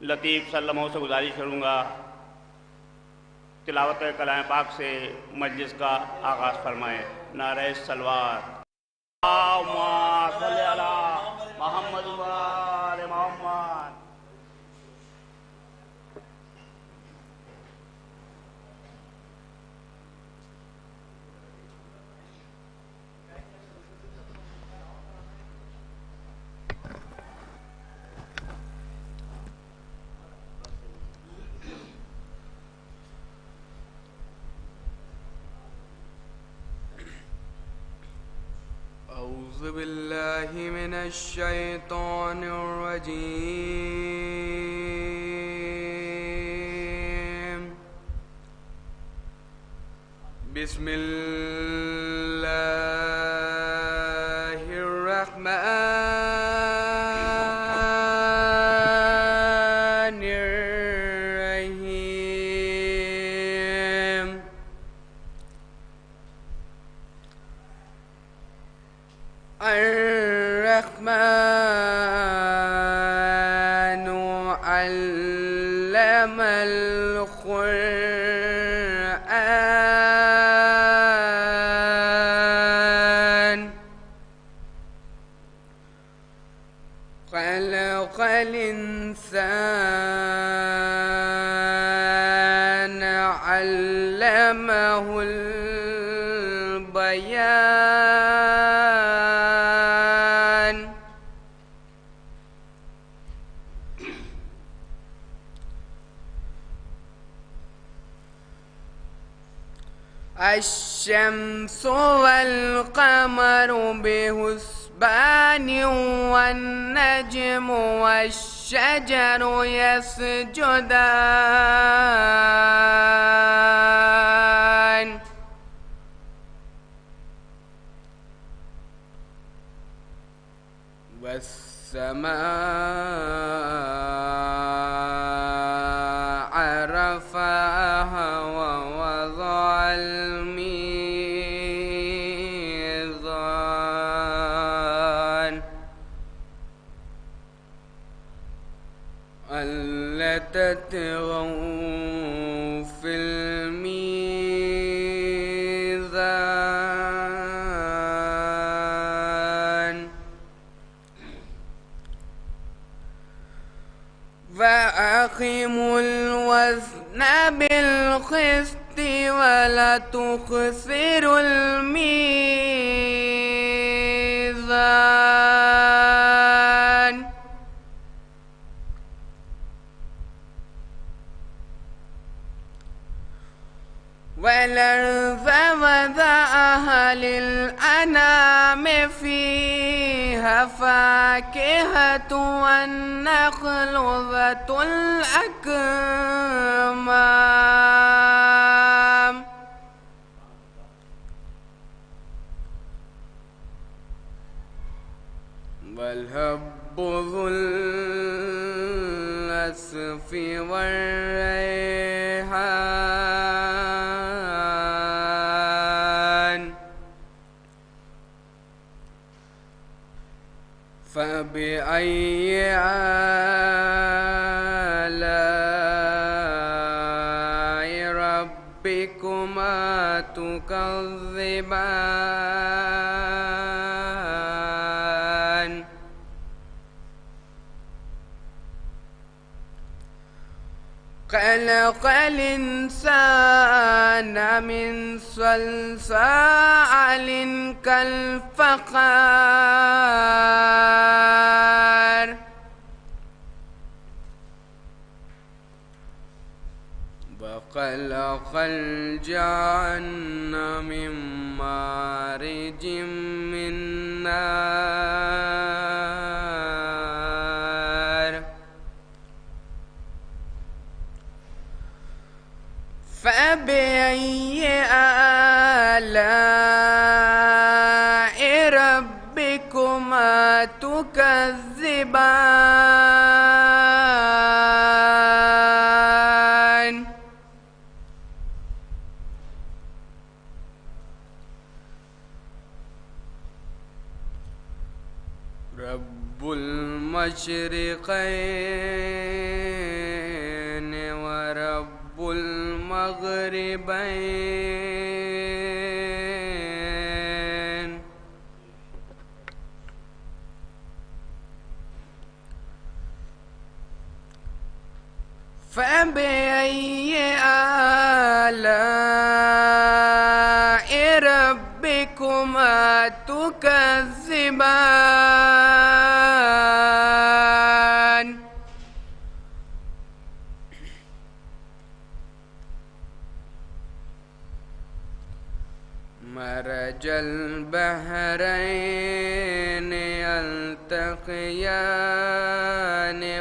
لطیف سلموں سے گزارش کروں گا تلاوت کلام پاک سے مجلس کا آغاز فرمائیں۔ نعرہ سلوات۔ اللہم صلی علی محمد و آل محمد۔ أعوذ بالله من الشيطان الرجيم. بسم الله الرحمن الرحيم. الرحمن علم القرآن خلق الإنسان علمه البيان. الشمس والقمر بحسبان والنجم والشجر يسجدان والسماء رفعها ووضع الميزان ألا تطغوا في الميزان فأقيموا الوزن بالقسط ولا تخسروا الميزان والأرض وضعها للأنام فيها فاكهة والنخل ذات الأكمام والحب ذو العصف والريحان فبأي آلاء ربكما تكذبان خلق الإنسان من صلصال كالفخار وخلق الجن من مارج من نار فبأي آلاء ربكما تكذبان رب المشرقين المشرقين ورب المغربين فبأي آلاء ربكما تكذبان مرج البحرين يلتقيان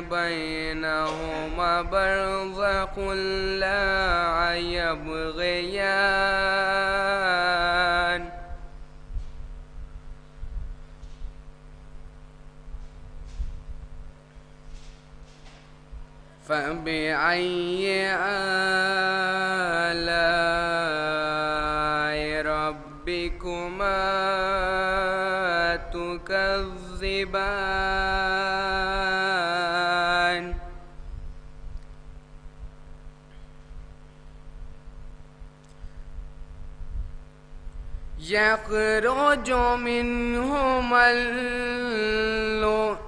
بينهما برزخ لا يبغيان فبأي آلاء ربكما تكذبان يخرج منهما اللؤلؤ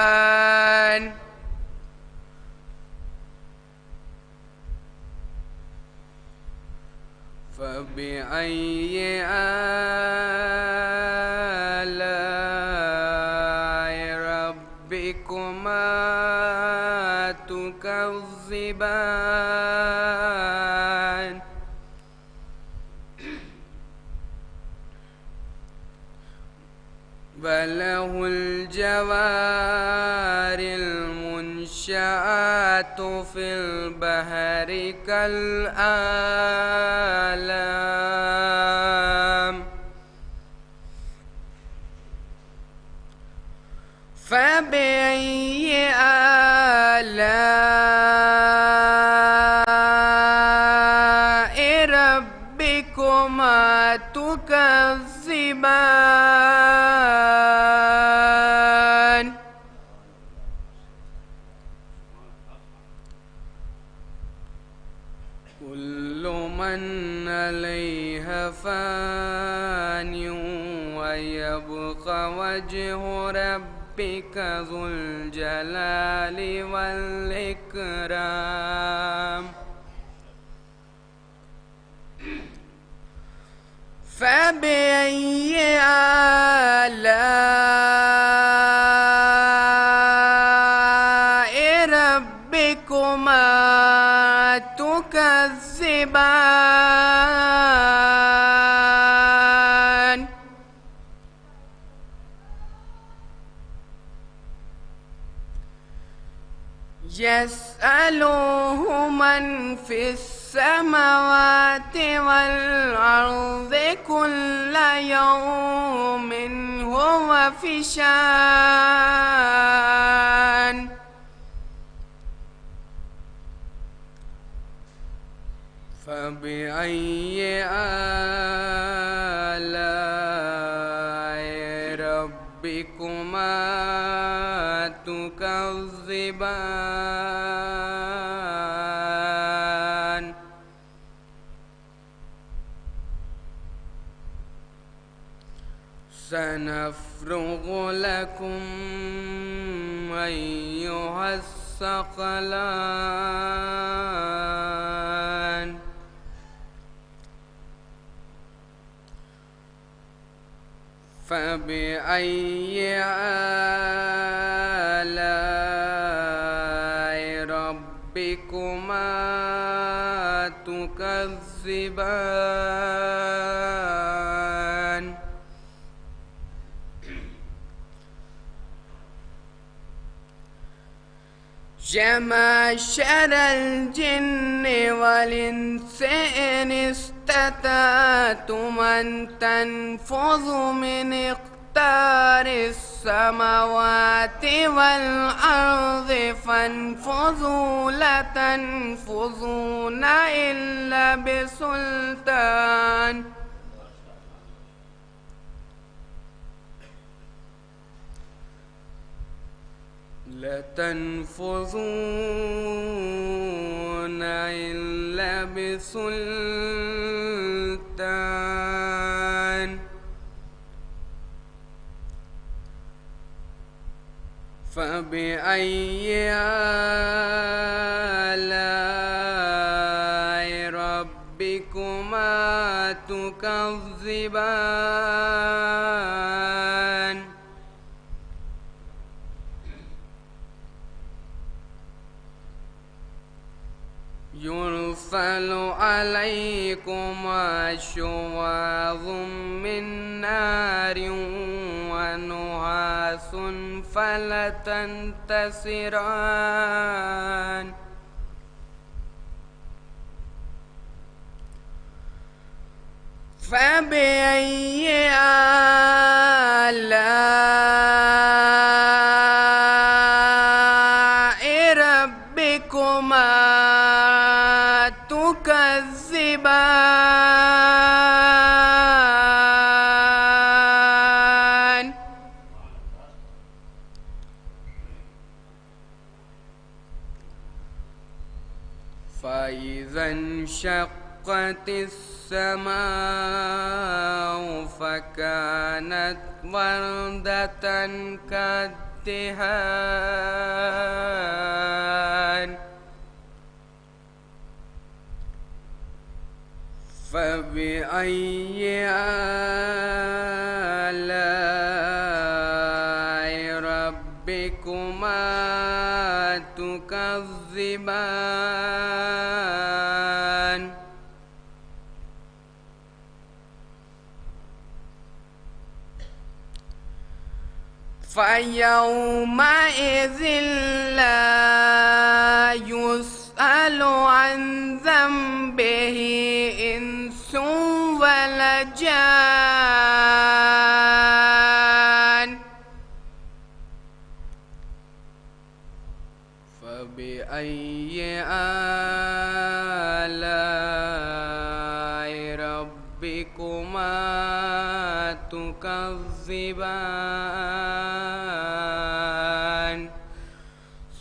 والمرجان فبأي آلاء ربكما تكذبان وله الجوار المنشآت في البحر كالأعلام فبأي آلاء ربكما تكذبان كل من عليها فان ويبقى وجه ربك ذو الجلال والإكرام فبأي آلاء ربكما تكذبان يسأله من في السماوات والأرض كل يوم هو في شأن فبأي آلاء ربكما تكذبان سنفرغ لكم أيها الثقلان فبأي آلاء ربكما تكذبان يا معشر الجن والإنس إن استطعتم أن تنفذوا من أقطار السماوات والأرض فانفذوا لا تنفذون إلا بسلطان لتنفذون إلا بسلطان فبأي آلاء ربكما تكذبان يرسل عليكما شواظ من نار ونحاس فلا تنتصران فبأي آلاء ربكما تكذبان فإذا انشقت السماء فكانت وردة كالدهان فبأي آلاء ربكما تكذبان فيومئذ لا يسأل عن ذنبه إنس ولا جان فبأي آلاء ربكما تكذبان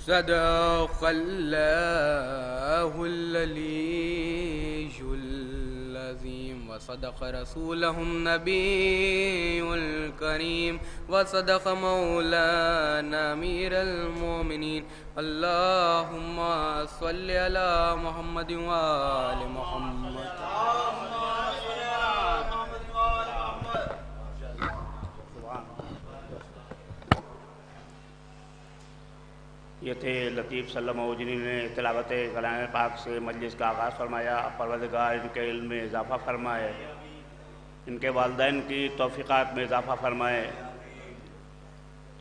صدق الله العلي العظيم وصدق رسوله النبي الكريم وصدق مولانا أمير المؤمنين اللهم صل على محمد وآل محمد یہ تھے لطیف سلم و جنہوں نے تلاوت کلام پاک سے مجلس کا آغاز فرمایا. پروردگار ان کے علم میں اضافہ فرمائے, ان کے والدین کی توفیقات میں اضافہ فرمائے.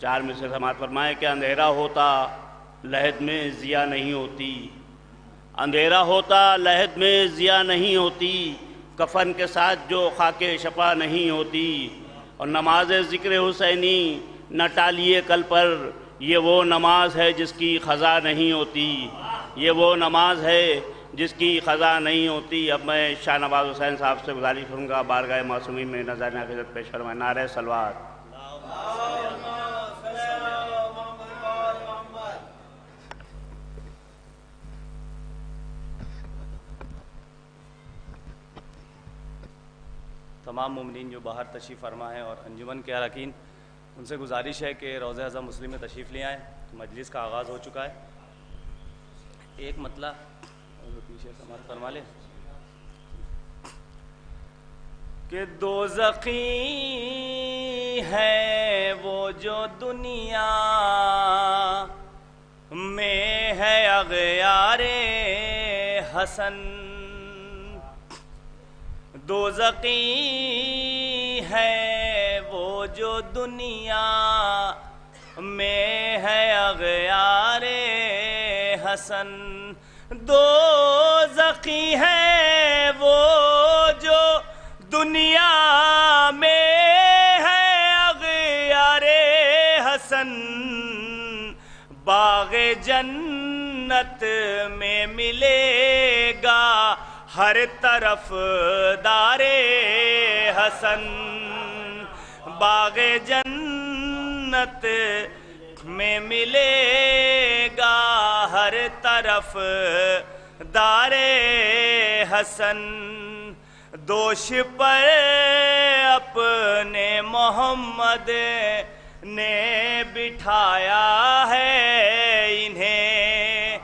4 میں سے سماعت فرمائے کہ اندھیرا ہوتا لحد میں ضیا نہیں ہوتی, اندھیرا ہوتا لحد میں ضیا نہیں ہوتی, کفن کے ساتھ جو خاک شفا نہیں ہوتی, اور نماز ذکر حسینی نہ ٹالیے کل پر, یہ وہ نماز ہے جس کی قضا نہیں ہوتی, یہ وہ نماز ہے جس کی قضا نہیں ہوتی. اب میں شاہ نواز حسین صاحب سے گزارش کروں گا بارگاہ معصومین میں نذرانہ عقیدت پیش فرمائیں. نعرہ صلوات. تمام مومنین جو باہر تشریف فرما ہیں اور انجمن کے اراکین, ان سے گزارش ہے کہ روضہ اعظم مسلم میں تشریف لے آئیں. مجلس کا آغاز ہو چکا ہے. ایک مطلع پیچھے سماعت فرما لیں کہ دوزخی ہے وہ جو دنیا میں ہے اغیار حسن, دوزخی ہے وہ جو دنیا میں ہے اغیار حسن, دوزخی ہے وہ جو دنیا میں ہے اغیار حسن, باغ جنت میں ملے گا ہر طرف دار حسن, باغ جنت میں ملے گا ہر طرف دار حسن. دوش پر اپنے محمد نے بٹھایا ہے انہیں.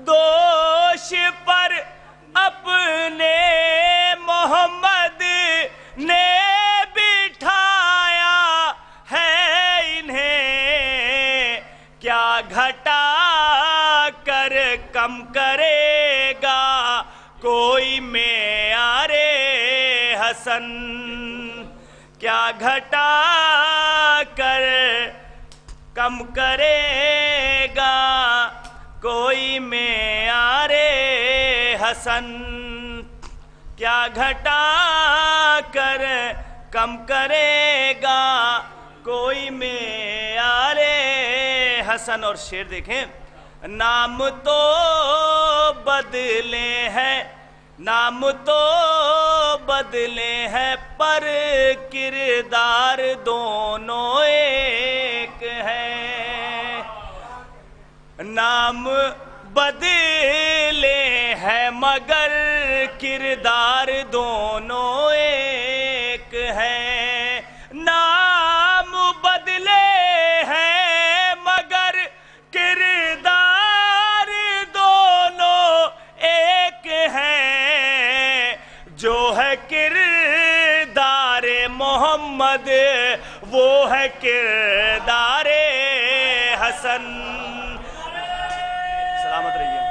دوش پر اپنے محمد نے بٹھایا ہے انہیں. کیا گھٹا کر کم کرے گا کوئی معیار حسن. کیا گھٹا کر کم کرے گا کوئی معیار حسن. کیا گھٹا کر کم کرے گا کوئی معیار حسن. اور شعر دیکھیں. نام تو بدلے ہیں نام تو بدلے ہیں پر کردار دونوں ایک ہے. نام بدلے ہیں مگر کردار دونوں ایک ہے. نام بدلے ہیں مگر کردار دونوں ایک ہے. جو ہے کردار محمد وہ ہے کردار حسن. سلامت رہیے.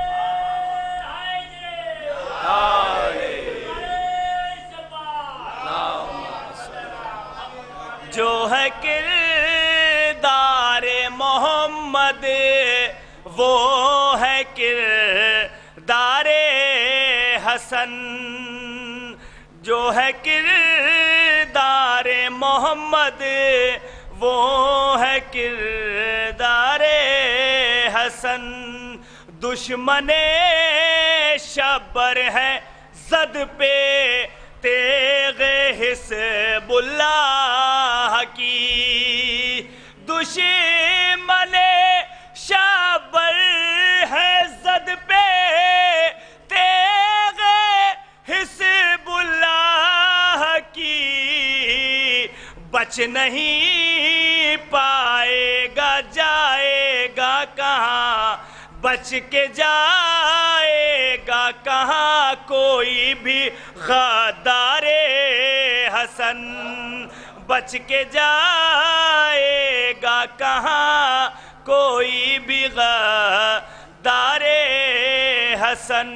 جو ہے کردار محمد وہ ہے کردار حسن. جو ہے کردار محمد وہ ہے کردار حسن. دشمن شبر ہے زد پہ تیغ حزب اللہ کی. دشمن شبر ہے زد پہ تیغ حزب اللہ کی. بچ نہیں پائے گا جائے گا کہاں بچ کے جائے گا کہاں کوئی بھی غدار حسن. بچ کے جائے گا کہاں کوئی بھی غدار حسن.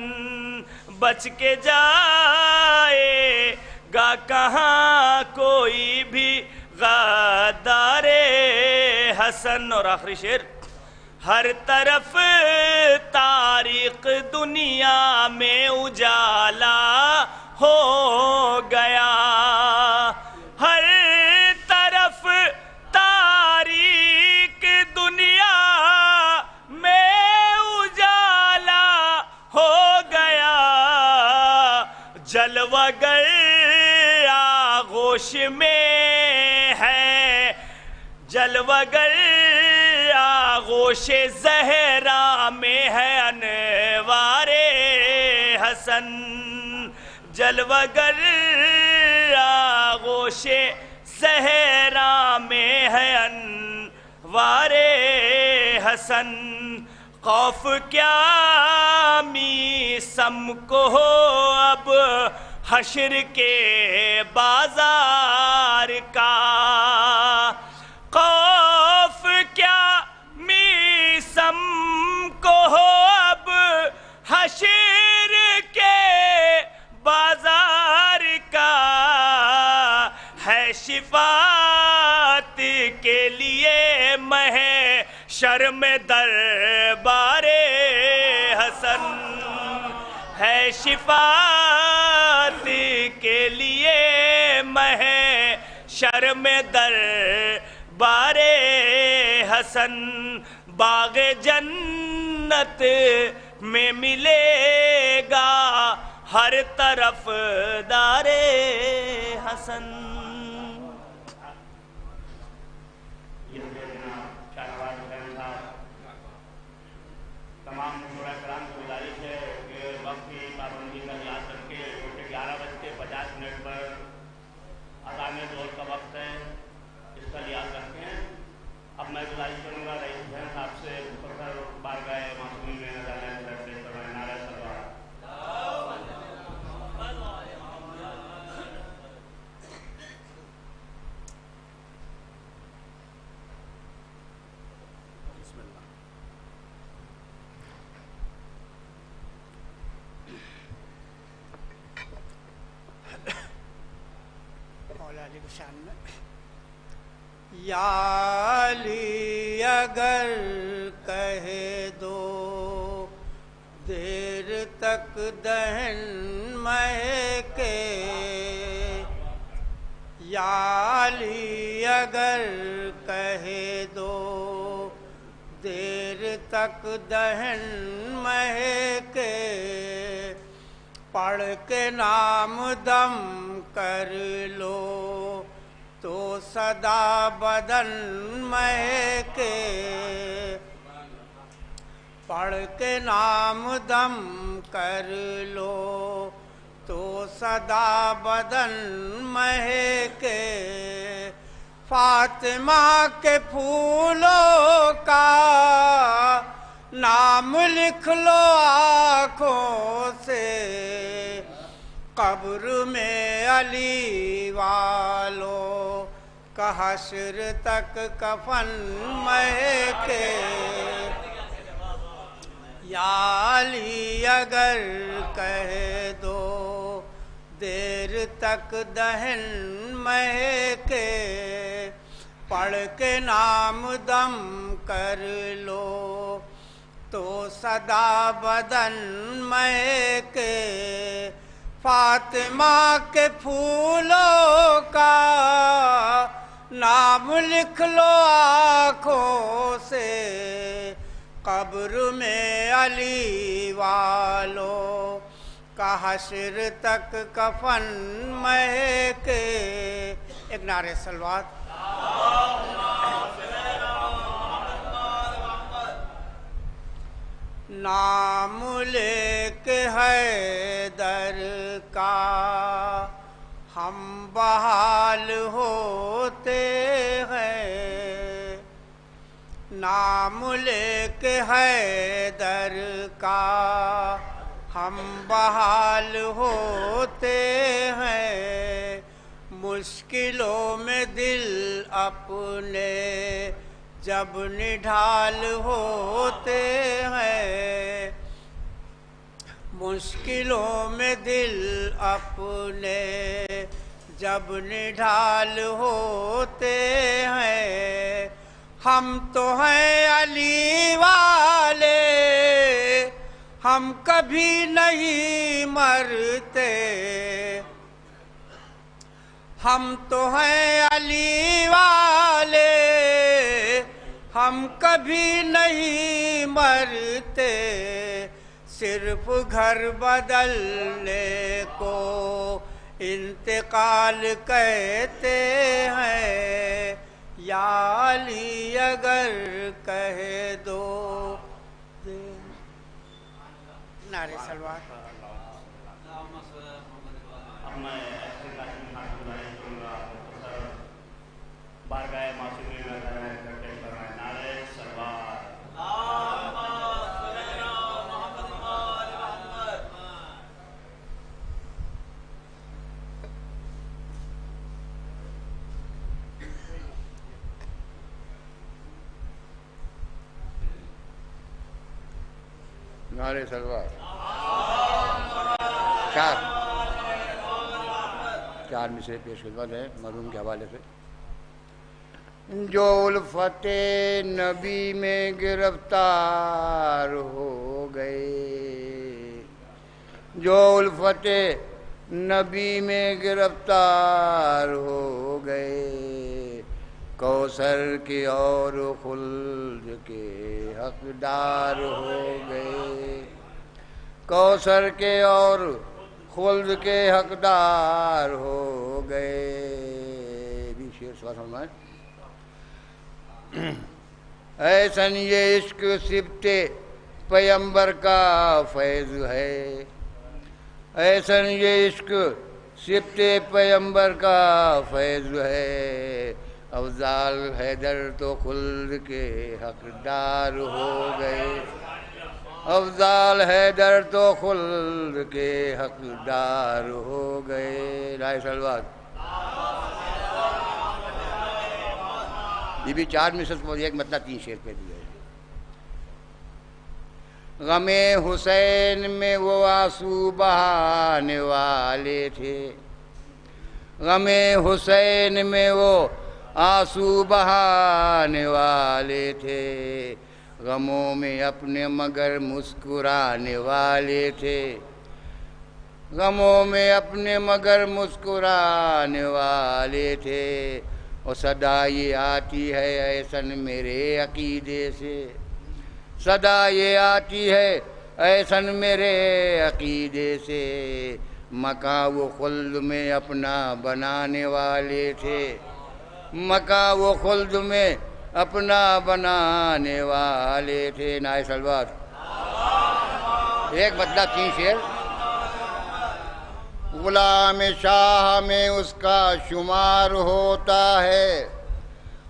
بچ کے جائے گا کہاں کوئی بھی غدار حسن. اور آخری شعر. ہر طرف تاریخ دنیا میں اجالا ہو گیا. ہر طرف تاریخ دنیا میں اجالا ہو گیا. جلوہ گر آغوش میں ہے جلوہ گر آغوش زہرا میں ہے انوار حسن. جلوہ گر آغوش زہرا میں ہے انوار حسن. خوف کیا میسم کو ہو اب حشر کے بازار کا. خوف کیا میسم کو ہو اب حشر کے بازار کا. ہے شفاعت کے لیے محشر میں دربار حسن. ہے شفاعت کے لیے محشر میں دربار حسن. باغ جنت میں ملے گا ہر طرف دار حسن. یہ شاہنواز حسین صاحب شان میں یا علی اگر کہہ دو دیر تک دہن مہکے، یا علی اگر کہہ دو دیر تک دہن مہکے، پڑھ کے نام دم کر لو تو صدا بدن مہکے، پڑھ کے نام دم کر لو تو صدا بدن مہکے، فاطمہ کے پھولوں کا نام لکھ لو آنکھوں سے، قبر میں علی والوں کا حشر تک کفن مہکے، یا علی اگر کہہ دو دیر تک دہن مہکے، پڑھ کے نام دم کر لو تو صدا بدن مہکے، فاطمہ کے پھولوں کا نام لکھ لو آنکھوں سے، قبر میں علی والوں کا حشر تک کفن مہکے۔ ایک نعرہ صلوات۔ نام لے کے حیدر کا ہم بحال ہوتے ہیں، نام لے کے حیدر کا ہم بحال ہوتے ہیں، مشکلوں میں دل اپنے جب نڈھال ہوتے ہیں، مشکلوں میں دل اپنے جب نڈھال ہوتے ہیں، ہم تو ہیں علی والے ہم کبھی نہیں مرتے، ہم تو ہیں علی والے ہم کبھی نہیں مرتے، صرف گھر بدلنے کو انتقال کہتے ہیں، یا علی اگر کہہ دو نعرہ صلوات۔ بارگاہ معصومین اکٹھے فرمائے نعرہ صلوات۔ نعرہ صلوات۔ چار مصرے پیش خدمت ہے مرحوم کے حوالے سے۔ جو الفت نبی میں گرفتار ہو گئے، جو الفت نبی میں گرفتار ہو گئے، کوثر کے اور خلد کے حقدار ہو گئے، کوثر کے اور خلد کے حقدار ہو گئے۔ بھی شعر سوال فرمائیں۔ ایسن یہ عشق صفت پیمبر کا فیض ہے، ایسن یہ عشق صفت پیمبر کا فیض ہے، افضال حیدر تو خلد کے حقدار ہو گئے، افضال حیدر تو خلد کے حقدار ہو گئے۔ نعرہ صلوات۔ یہ بھی چار مصرع ایک مطلب تین شعر پہ دیا ہے۔ غم حسین میں وہ آنسو بہانے والے تھے، غم حسین میں وہ آنسو بہانے والے تھے، غموں میں اپنے مگر مسکرانے والے تھے، غموں میں اپنے مگر مسکرانے والے تھے۔ اور صدا یہ آتی ہے احسن میرے عقیدے سے، صدا یہ آتی ہے احسن میرے عقیدے سے، مکان وہ خلد میں اپنا بنانے والے تھے، مکان وہ خلد میں اپنا بنانے والے تھے۔ نائے سلوات، ایک بدلہ 3 شعر۔ غلام شاہ میں اس کا شمار ہوتا ہے،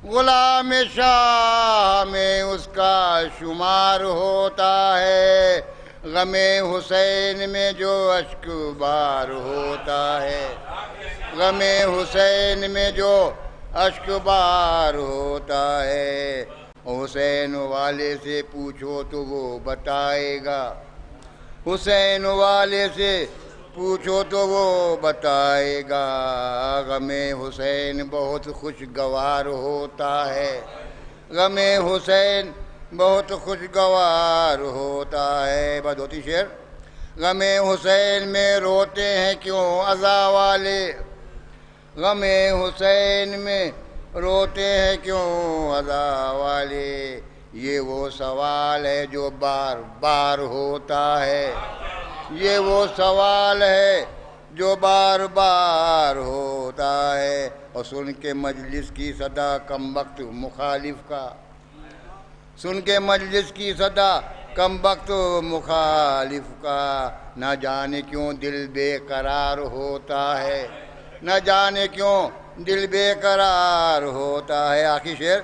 غلام شاہ میں اس کا شمار ہوتا ہے، غم حسین میں جو اشک بار ہوتا ہے، غم حسین میں جو اشک بار ہوتا ہے۔ حسین والے سے پوچھو تو وہ بتائے گا، حسین والے سے پوچھو تو وہ بتائے گا، غم حسین بہت خوشگوار ہوتا ہے، غم حسین بہت خوشگوار ہوتا ہے۔ بس 2 شعر۔ غم حسین میں روتے ہیں کیوں عزا والے، غم حسین میں روتے ہیں کیوں عزا والے، یہ وہ سوال ہے جو بار بار ہوتا ہے، یہ وہ سوال ہے جو بار بار ہوتا ہے۔ اور سن کے مجلس کی صدا کم وقت مخالف کا، سن کے مجلس کی صدا کم وقت مخالف کا، نہ جانے کیوں دل بے قرار ہوتا ہے، نہ جانے کیوں دل بے قرار ہوتا ہے۔ آخری شعر۔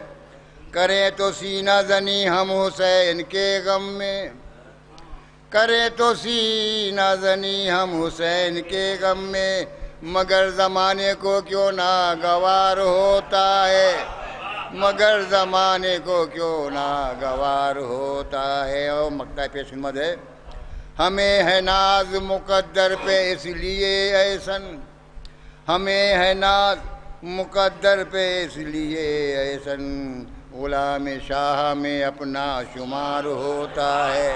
کریں تو سینہ زنی ہم حسین کے غم میں، کریں تو سینہ زنی ہم حسین کے غم میں، مگر زمانے کو کیوں ناگوار ہوتا ہے، مگر زمانے کو کیوں ناگوار ہوتا ہے۔ اور مقطع پیش خدمت ہے۔ ہمیں ہے ناز مقدر پہ اس لیے احسن، ہمیں ہے ناز مقدر پہ اس لیے احسن، غلام شاہ میں اپنا شمار ہوتا ہے،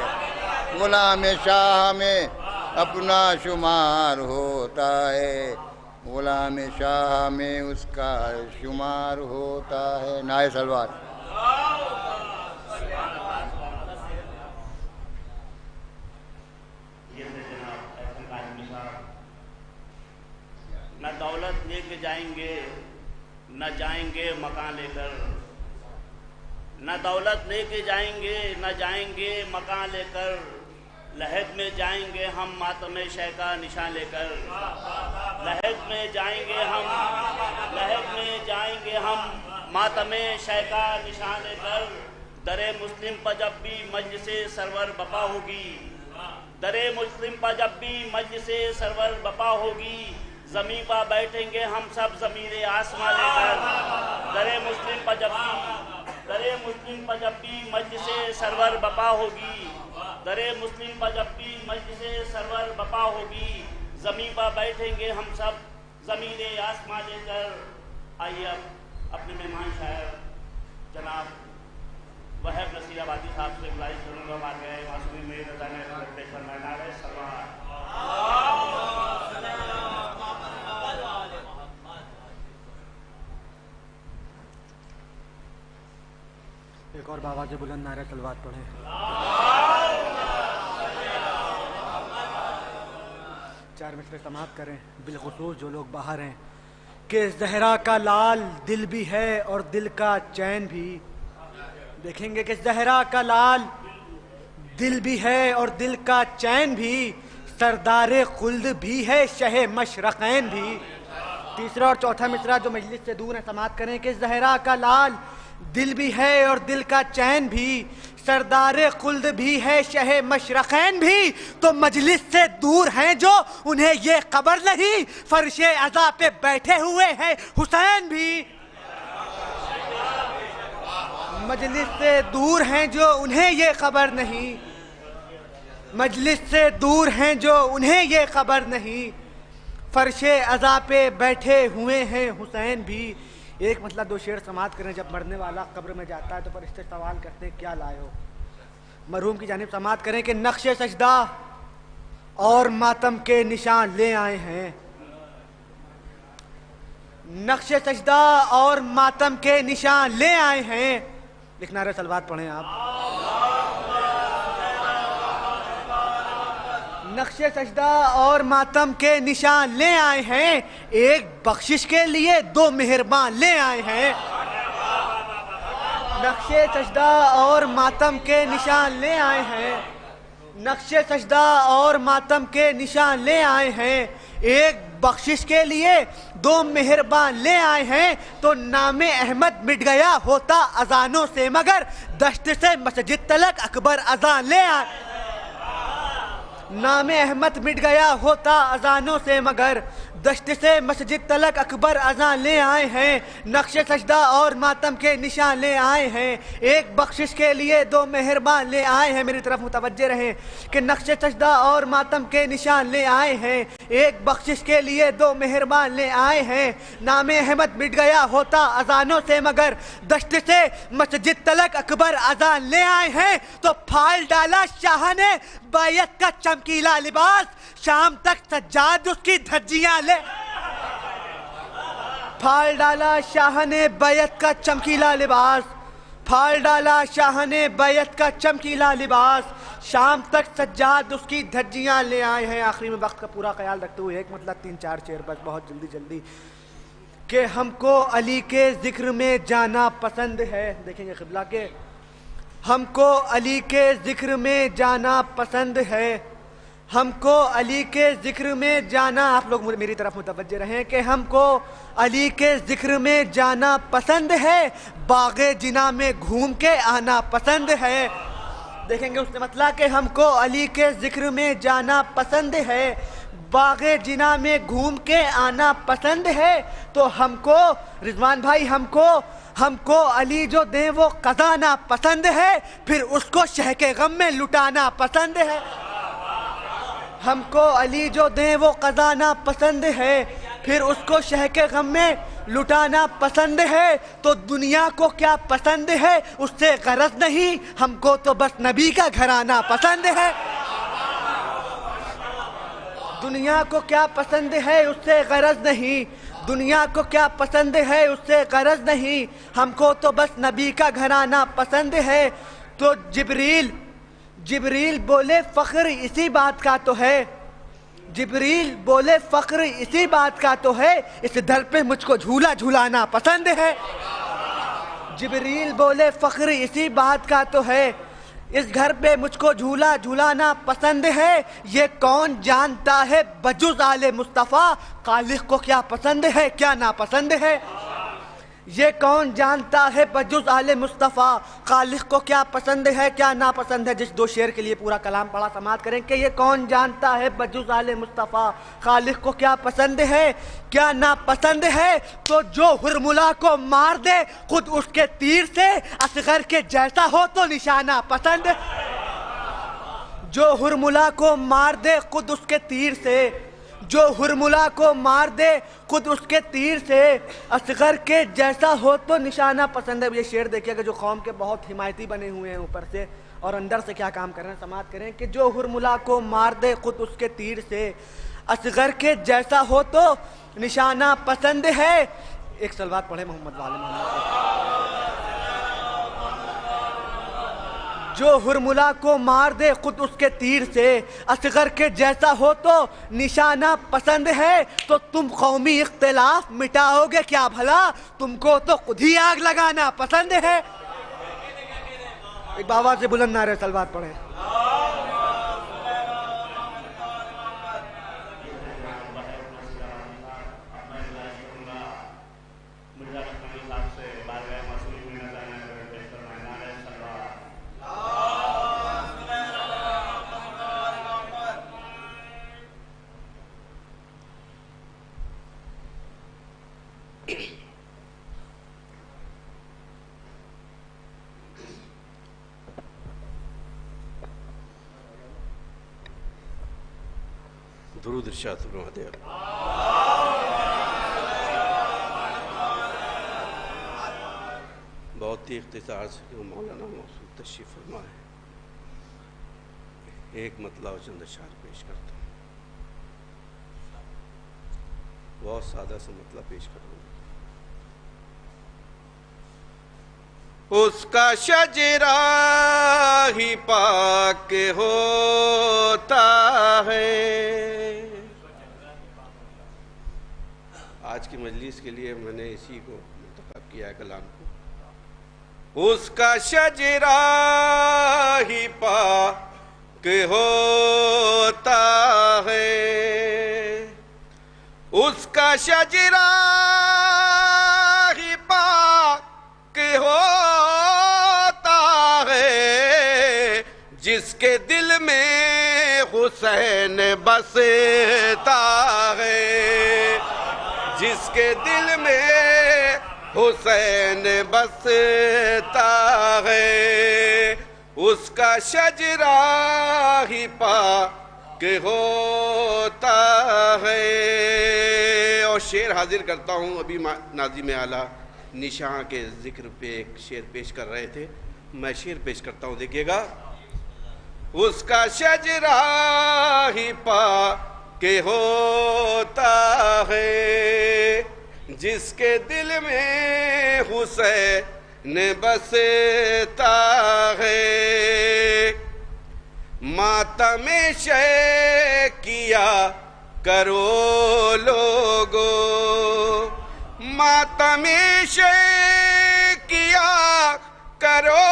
غلام شاہ میں اپنا شمار ہوتا ہے، غلام شاہ میں اس کا شمار ہوتا ہے۔ نائے سلوات۔ نہ دولت لے کے جائیں گے، نہ جائیں گے مکان لے کر، نہ دولت لے کے جائیں گے، نہ جائیں گے مکان لے کر، لحد میں جائیں گے ہم ماتم شہ کا نشان لے کر، لحد میں جائیں گے ہم، لحد میں جائیں گے ہم ماتم شہ کا نشان لے کر، در مسلم پر جب بھی مجلس سرور بپا ہوگی، در مسلم پر جب بھی مجلس سرور بپا ہوگی، زمین پر بیٹھیں گے ہم سب ضمیر آسمان لے کر، در مسلم پر جب بھی، در مسلم پر جب بھی مجلس سرور بپا ہوگی، در مسلم پر جب بھی مجلس سرور بپا ہوگی، زمین پر بیٹھیں گے ہم سب ضمیر آسمان لے کر۔ آئیے اب اپنے مہمان شاعر جناب وہب نصیر آبادی صاحب سے گزارش کروں گا، بات گئے معصومی میں رضا نے پیش فرمایا ہے سلوات۔ ایک اور بآواز بلند نعرہ سلوات پڑھیں۔ چار مصرے سماعت کریں، بالخصوص جو لوگ باہر ہیں، کہ زہرا کا لال دل بھی ہے اور دل کا چین بھی، دیکھیں گے کہ زہرا کا لال دل بھی ہے اور دل کا چین بھی، سردار خلد بھی ہے شہ مشرقین بھی۔ تیسرا اور چوتھا مصرع جو مجلس سے دور ہیں سماعت کریں، کہ زہرا کا لال دل بھی ہے اور دل کا چین بھی، سردار خلد بھی ہے شہ مشرقین بھی، تو مجلس سے دور ہیں جو انہیں یہ خبر نہیں، فرش عزا پہ بیٹھے ہوئے ہیں حسین بھی۔ مجلس سے دور ہیں جو انہیں یہ خبر نہیں، مجلس سے دور ہیں جو انہیں یہ خبر نہیں، فرش عزا پہ بیٹھے ہوئے ہیں حسین بھی. ایک مطلب 2 شعر سماعت کریں. جب مرنے والا قبر میں جاتا ہے تو فرشتے سوال کرتے ہیں کیا لائے ہو. مرحوم کی جانب سماعت کریں کہ نقش سجدہ اور ماتم کے نشان لے آئے ہیں. نقش سجدہ اور ماتم کے نشان لے آئے ہیں. لکھنا رہے صلوات پڑھیں آپ. نقش سجدہ اور ماتم کے نشان لے آئے ہیں. ایک بخشش کے لیے 2 مہربان لے آئے ہیں. نقش سجدہ اور ماتم کے نشان لے آئے ہیں. نقش سجدہ اور ماتم کے نشان لے آئے ہیں. ایک بخشش کے لیے 2 مہربان لے آئے ہیں. تو نام احمد مٹ گیا ہوتا اذانوں سے مگر دشت سے مسجد تلک اکبر اذان لے آئے. نام احمد مٹ گیا ہوتا اذانوں سے مگر دشت سے مسجد تلک اکبر اذان لے آئے ہیں. نقش سجدہ اور ماتم کے نشان لے آئے ہیں. ایک بخشش کے لیے 2 مہربان لے آئے ہیں. میری طرف متوجہ رہیں کہ نقش سجدہ اور ماتم کے نشان لے آئے ہیں. ایک بخشش کے لیے 2 مہربان لے آئے ہیں. نام احمد مٹ گیا ہوتا اذانوں سے مگر دشت سے مسجد تلک اکبر اذان لے آئے ہیں. تو پھال ڈالا شاہ نے بیعت کا چمکیلا لباس. شام تک سجاد اس کی دھجیاں لے. پھال ڈالا شاہ نے بیعت کا چمکیلا لباس. پھال ڈالا شاہ نے بیعت کا چمکیلا لباس. شام تک سجاد اس کی دھجیاں لے آئے ہیں. آخری میں وقت کا پورا خیال رکھتے ہوئے ایک مطلب 3-4 شعر بس بہت جلدی کہ ہم کو علی کے ذکر میں جانا پسند ہے. دیکھیں گے قبلہ کے ہم کو علی کے ذکر میں جانا پسند ہے. ہم کو علی کے ذکر میں جانا. آپ لوگ میری طرف متوجہ رہیں کہ ہم کو علی کے ذکر میں جانا پسند ہے. باغ جناح میں گھوم کے آنا پسند ہے. دیکھیں گے اس نے مطلب کہ ہم کو علی کے ذکر میں جانا پسند ہے. باغ جناح میں گھوم کے آنا پسند ہے. تو ہم کو رضوان بھائی ہم کو علی جو دیں وہ قضانا پسند ہے. پھر اس کو شہ کے غم میں لٹانا پسند ہے. ہم کو علی جو دیں وہ قضانا پسند ہے. پھر اس کو شہ کے غم میں لٹانا پسند ہے. تو دنیا کو کیا پسند ہے اس سے غرض نہیں. ہم کو تو بس نبی کا گھرانہ پسند ہے. دنیا کو کیا پسند ہے اس سے غرض نہیں. دنیا کو کیا پسند ہے اس سے غرض نہیں. ہم کو تو بس نبی کا گھرانہ پسند ہے. تو جبریل بولے فخر اسی بات کا تو ہے. جبریل بولے فخر اسی بات کا تو ہے. اس در پہ مجھ کو جھولا جھولانا پسند ہے. جبریل بولے فخر اسی بات کا تو ہے. اس گھر پہ مجھ کو جھولا جھولانا پسند ہے. یہ کون جانتا ہے بجز آل مصطفیٰ خالق کو کیا پسند ہے کیا ناپسند ہے. یہ کون جانتا ہے بجز آل مصطفیٰ خالق کو کیا پسند ہے کیا ناپسند ہے. جس 2 شعر کے لیے پورا کلام پڑھا سماعت کریں کہ یہ کون جانتا ہے بجز آل مصطفیٰ خالق کو کیا پسند ہے کیا ناپسند ہے. تو جو ہرملا کو مار دے خود اس کے تیر سے اصغر کے جیسا ہو تو نشانہ پسند ہے. جو ہرملا کو مار دے خود اس کے تیر سے. جو ہرملا کو مار دے خود اس کے تیر سے اصغر کے جیسا ہو تو نشانہ پسند ہے. یہ شعر دیکھیے کہ جو قوم کے بہت حمایتی بنے ہوئے ہیں اوپر سے اور اندر سے کیا کام کر رہے ہیں سماعت کریں کہ جو ہرملا کو مار دے خود اس کے تیر سے اصغر کے جیسا ہو تو نشانہ پسند ہے. ایک صلوات پڑھے محمد والے محمد. جو ہرملا کو مار دے خود اس کے تیر سے اصغر کے جیسا ہو تو نشانہ پسند ہے. تو تم قومی اختلاف مٹاؤ گے کیا بھلا تم کو تو خود ہی آگ لگانا پسند ہے. ایک بابا سے بلند نعرے صلوات پڑھیں. درود ارشاد فرماتے ہیں. بہت ہی اختصار سے مولانا موصول تشریف فرما ہے، ایک مطلع و چند اشعار پیش کرتا ہوں، بہت سادہ سا مطلع پیش کروں گا۔ اس کا شجرہ ہی پاک ہوتا ہے، آج کی مجلس کے لیے میں نے اسی کو منتخب کیا ہے کلام کو۔ اس کا شجرہ ہی پاک ہوتا ہے، اس کا شجرہ ہی پاک ہوتا ہے، جس کے دل میں حسین بستا ہے، جس کے دل میں حسین بستا ہے، اس کا شجرہ ہی پاک ہوتا ہے۔ اور شعر حاضر کرتا ہوں، ابھی ناظم اعلیٰ نشاں کے ذکر پہ ایک شعر پیش کر رہے تھے، میں شعر پیش کرتا ہوں، دیکھیے گا۔ اس کا شجرہ ہی پاک ہوتا ہے، جس کے دل میں حسین بستا ہے، ماتم شے کیا کرو لوگو، ماتم شے کیا کرو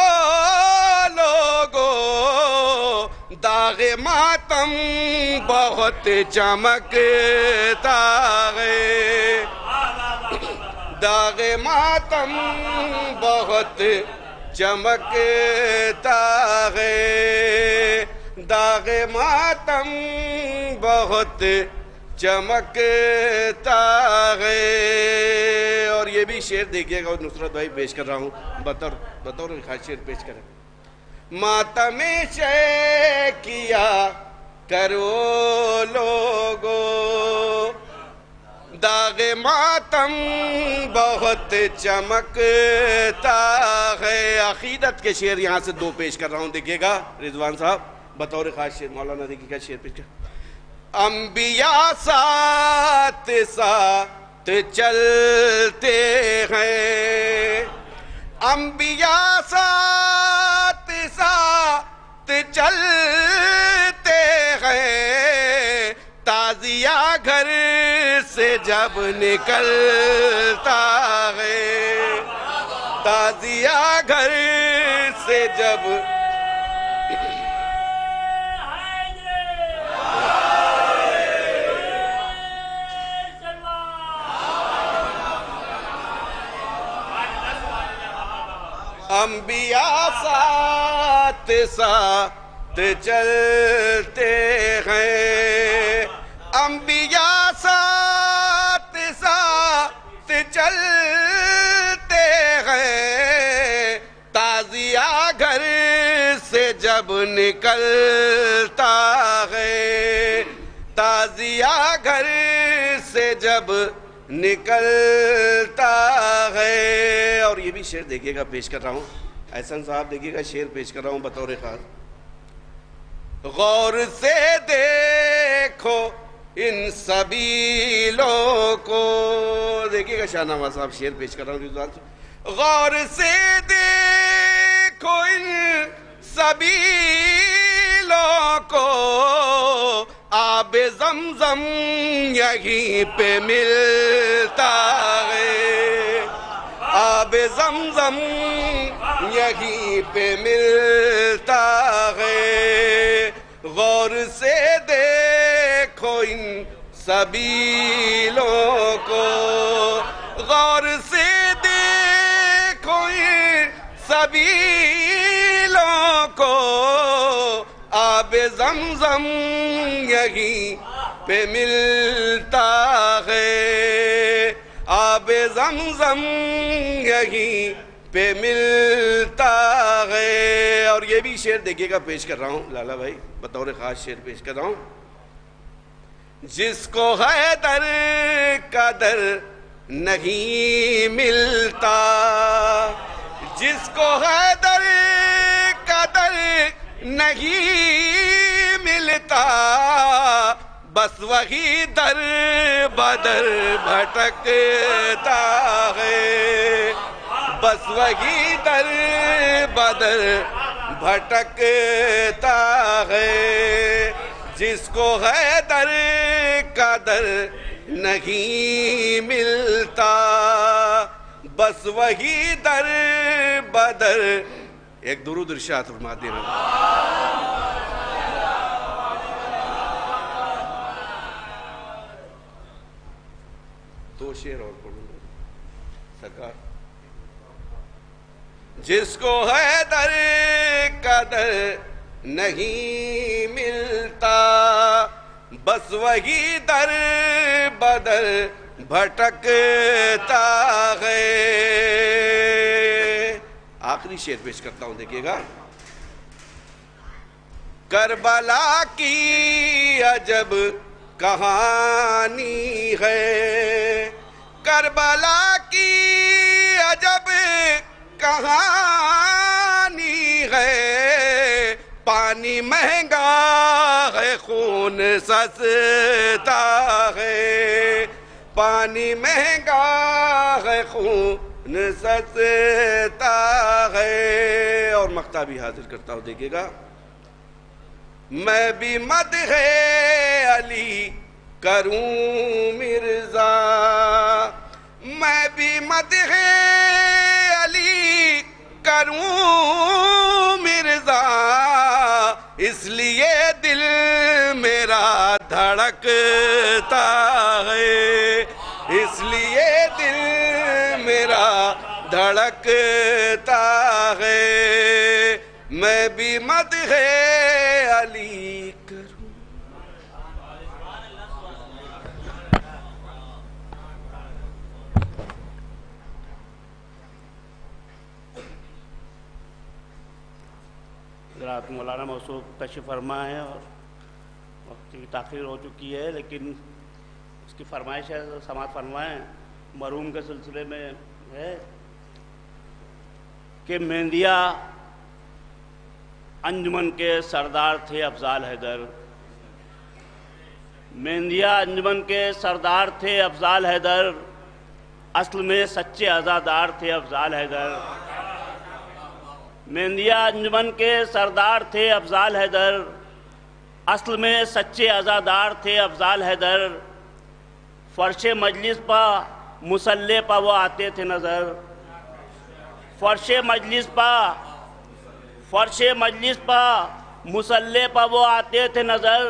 لوگو، داغ ماتم بہت چمکتا ہے، داغ ماتم بہت چمکتا ہے، داغ ماتم بہت چمکتا ہے۔ اور یہ بھی شعر دیکھیے گا، نصرت بھائی پیش کر رہا ہوں، بطور خاص شعر پیش کریں۔ ماتم شے کیا کرو لوگو، داغ ماتم بہت چمکتا ہے۔ عقیدت کے شعر یہاں سے دو پیش کر رہا ہوں، دیکھیے گا رضوان صاحب، بطور خاص شعر مولانا دیکھیے گا شعر پیش کر۔ انبیاء ساتھ ساتھ چلتے ہیں، انبیاء ساتھ ساتھ چلتے ہیں، تازیہ گھر سے جب نکلتا ہے، تازیہ گھر سے جب انبیاء ساتھ ساتھ چلتے ہیں، انبیاء ساتھ ساتھ چلتے ہیں، تازیہ گھر سے جب نکلتا ہے، تازیہ گھر سے جب نکلتا ہے۔ اور یہ بھی شعر دیکھیے گا پیش کر رہا ہوں، احسن صاحب دیکھیے گا شعر پیش کر رہا ہوں بطور خاص۔ غور سے دیکھو ان سبیلوں کو، دیکھیے گا شاہ نواز صاحب شعر پیش کر رہا ہوں رضوان سے۔ غور سے دیکھو ان سبیلوں کو، آب زمزم یہیں پہ ملتا ہے، آب زمزم یہیں پہ ملتا ہے، غور سے دیکھو ان سبیلوں کو، غور سے دیکھو ان سبیلوں کو، آب زمزم یہیں پہ ملتا ہے، آب زمزم یہیں پہ ملتا ہے۔ اور یہ بھی شعر دیکھیے گا پیش کر رہا ہوں لالا بھائی، بطور خاص شعر پیش کر رہا ہوں۔ جس کو حیدر کا در نہیں ملتا، جس کو حیدر قدر نہیں ملتا بس وہی در بدر بھٹکتا ہے، بس وہی در بدر بھٹکتا ہے، جس کو حیدر قدر نہیں ملتا بس وہی در بدر. ایک درود ارشاد فرما دینا. دو شعر اور پڑھوں سرکار. جس کو حیدر قدر نہیں ملتا بس وہی در بدر بھٹکتا ہے. آخری شعر پیش کرتا ہوں، دیکھیے گا. کربلا کی عجب کہانی ہے، کربلا کی عجب کہانی ہے، پانی مہنگا ہے خون سستا ہے، پانی مہنگا ہے خون سستا ہے. اور مقطع بھی حاضر کرتا ہوں، دیکھیے گا. میں بھی مدح علی کروں مرزا، میں بھی مدح علی کروں مرزا، اس لیے دل میرا دھڑکتا ہے، اس لیے دل میرا دھڑکتا ہے. میں بھی مدح علی کروں. حضرات مولانا موصوف تشریف فرما ہے اور وقت کی تاخیر ہو چکی ہے، لیکن اس کی فرمائش ہے سماعت فرمائیں. مرحوم کے سلسلے میں ہے کہ مہندیا انجمن کے سردار تھے افضال حیدر، مہندیا انجمن کے سردار تھے افضال حیدر، اصل میں سچے عزادار تھے افضال حیدر. مہندیا انجمن کے سردار تھے افضال حیدر، اصل میں سچے عزادار تھے افضال حیدر. فرش مجلس پا مسلح پا وہ آتے تھے نظر، فرش مجلس پا فرش مجلس پا مسلح پا وہ آتے تھے نظر.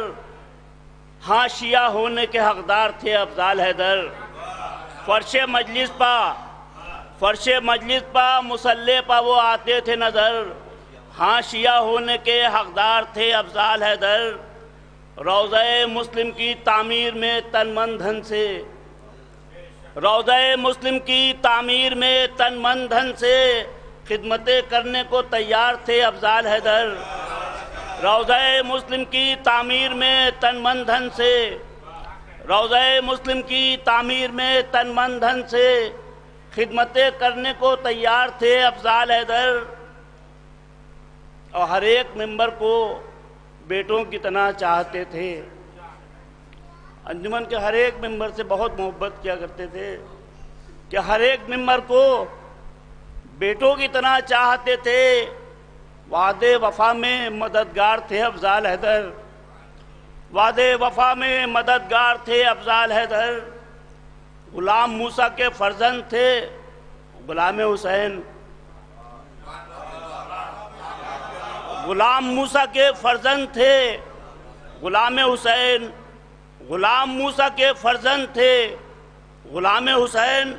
ہاں شیعہ ہونے کے حقدار تھے افضال حیدر. فرش مجلس پا مسلح پا وہ آتے تھے نظر. ہاں شیعہ ہونے کے حقدار تھے افضال حیدر. روضہ مسلم کی تعمیر میں تن من دھن سے، روضہ مسلم کی تعمیر میں تن من دھن سے خدمتیں کرنے کو تیار تھے افضال حیدر. روضہ مسلم کی تعمیر میں تن من دھن سے، روضہ مسلم کی تعمیر میں تن من دھن سے خدمتیں کرنے کو تیار تھے افضال حیدر. اور ہر ایک ممبر کو بیٹوں کی طرح چاہتے تھے. انجمن کے ہر ایک ممبر سے بہت محبت کیا کرتے تھے کہ ہر ایک ممبر کو بیٹوں کی طرح چاہتے تھے. وعدے وفا میں مددگار تھے افضال حیدر، وعدے وفا میں مددگار تھے افضال حیدر. غلام موسیٰ کے فرزند تھے غلام حسین، غلام موسیٰ کے فرزند تھے غلام حسین، غلام موسیٰ کے فرزند تھے غلام حسین.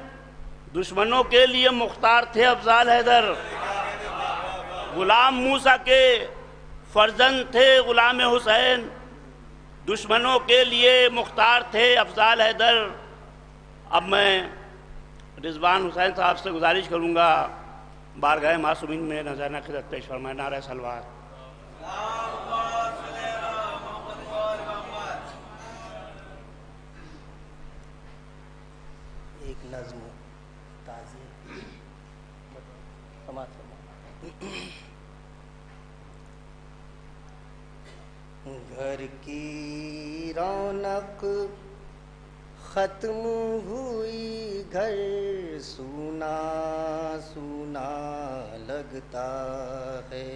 دشمنوں کے لیے مختار تھے افضال حیدر. غلام موسیٰ کے فرزند تھے غلام حسین، دشمنوں کے لیے مختار تھے افضال حیدر. اب میں رضوان حسین صاحب سے گزارش کروں گا بارگاہ معصومین میں نذرانہ خدمت پیش فرمائیں. نعرہ صلوات. ایک نظم تعزیہ سماعت گھر کی رونق ختم ہوئی، گھر سونا سونا لگتا ہے.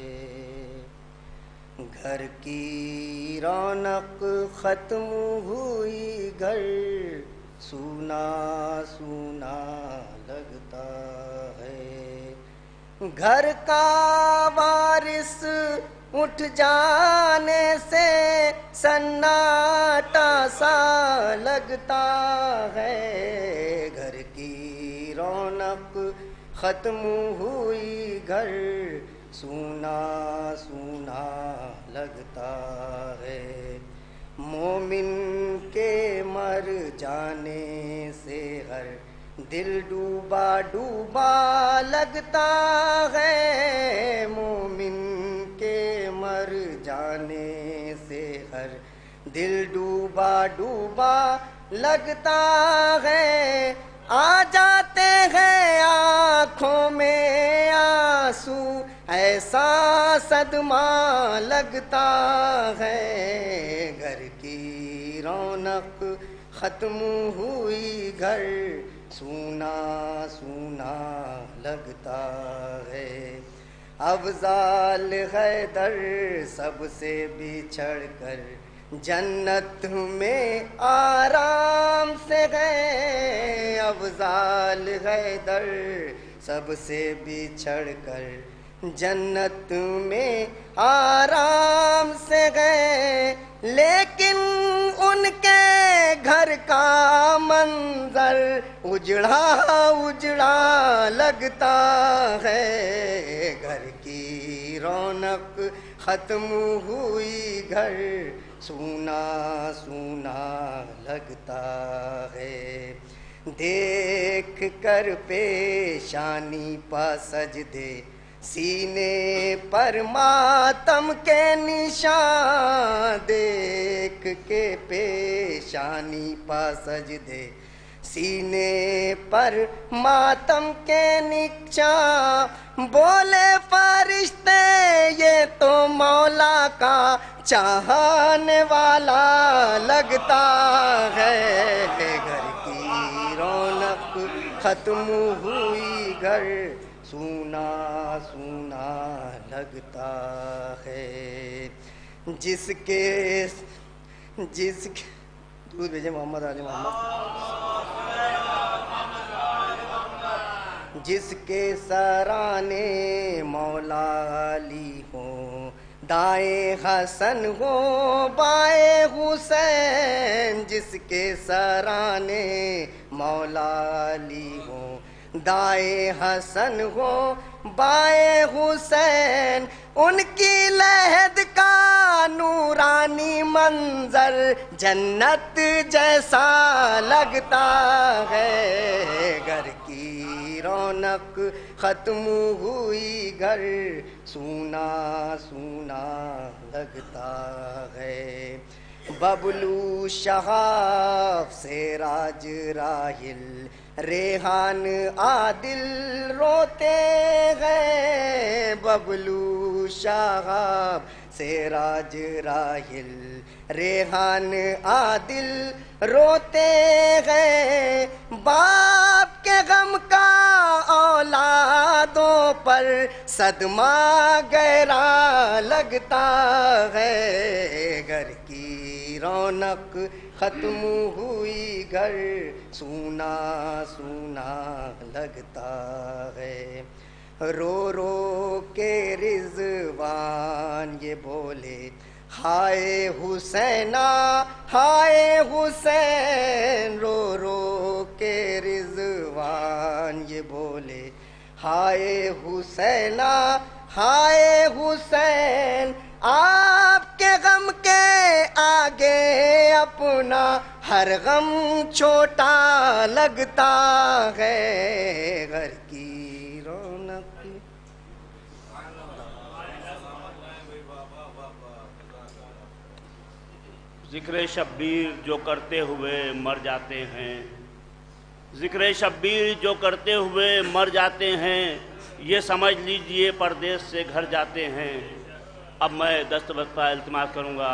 گھر کی رونق ختم ہوئی، گھر سونا سونا لگتا ہے. گھر کا وارث اٹھ جانے سے سناٹا سا لگتا ہے. گھر کی رونق ختم ہوئی، گھر سونا سونا لگتا ہے. مومن کے مر جانے سے ہر دل ڈوبا ڈوبا لگتا ہے. مومن کے مر جانے سے ہر دل ڈوبا ڈوبا لگتا ہے. آ جاتے ہیں آنکھوں میں آنسو، ایسا صدمہ لگتا ہے. گھر کی رونق ختم ہوئی، گھر سونا سونا لگتا ہے. افضال حیدر سب سے بچھڑ کر جنت میں آرام سے گئے. افضال حیدر سب سے بچھڑ کر جنت میں آرام سے گئے. لیکن ان کے گھر کا منظر اجڑا اجڑا لگتا ہے. گھر کی رونق ختم ہوئی، گھر سونا سونا لگتا ہے. دیکھ کر پیشانی پا سجدے، سینے پر ماتم کے نشان. دیکھ کے پیشانی پا سجدے، سینے پر ماتم کے نشان. بولے فرشتے یہ تو مولا کا چاہنے والا لگتا ہے. گھر کی رونق ختم ہوئی، گھر سونا سونا لگتا ہے. جس کے دودھ بھیجے محمد علی محمد. جس کے سرانے مولا علی ہوں، دائیں حسن ہو بائیں حسین. جس کے سرانے مولا علی ہوں، دائیں حسن ہو بائیں حسین. ان کی لحد کا نورانی منظر جنت جیسا لگتا ہے. گھر کی رونق ختم ہوئی، گھر سونا سونا لگتا ہے. ببلو شہاب سے راج راہل، ریحان عادل روتے ہیں. ببلو شہاب سے راج راہل، ریحان عادل روتے ہیں. باپ کے غم کا اولادوں پر صدمہ گہرا لگتا ہے. گھر کی رونق ختم ہوئی، گھر سونا سونا لگتا ہے. رو رو کے رضوان یہ بولے، ہائے حسینہ ہائے حسین. رو رو کے رضوان یہ بولے، ہائے حسینہ ہائے حسین. آپ کے غم کے آگے اپنا ہر غم چھوٹا لگتا ہے. گھر کی رونق ذکر شبیر جو کرتے ہوئے مر جاتے ہیں. ذکر شبیر جو کرتے ہوئے مر جاتے ہیں. یہ سمجھ لیجئے پردیس سے گھر جاتے ہیں. اب میں دستبست کا التماس کروں گا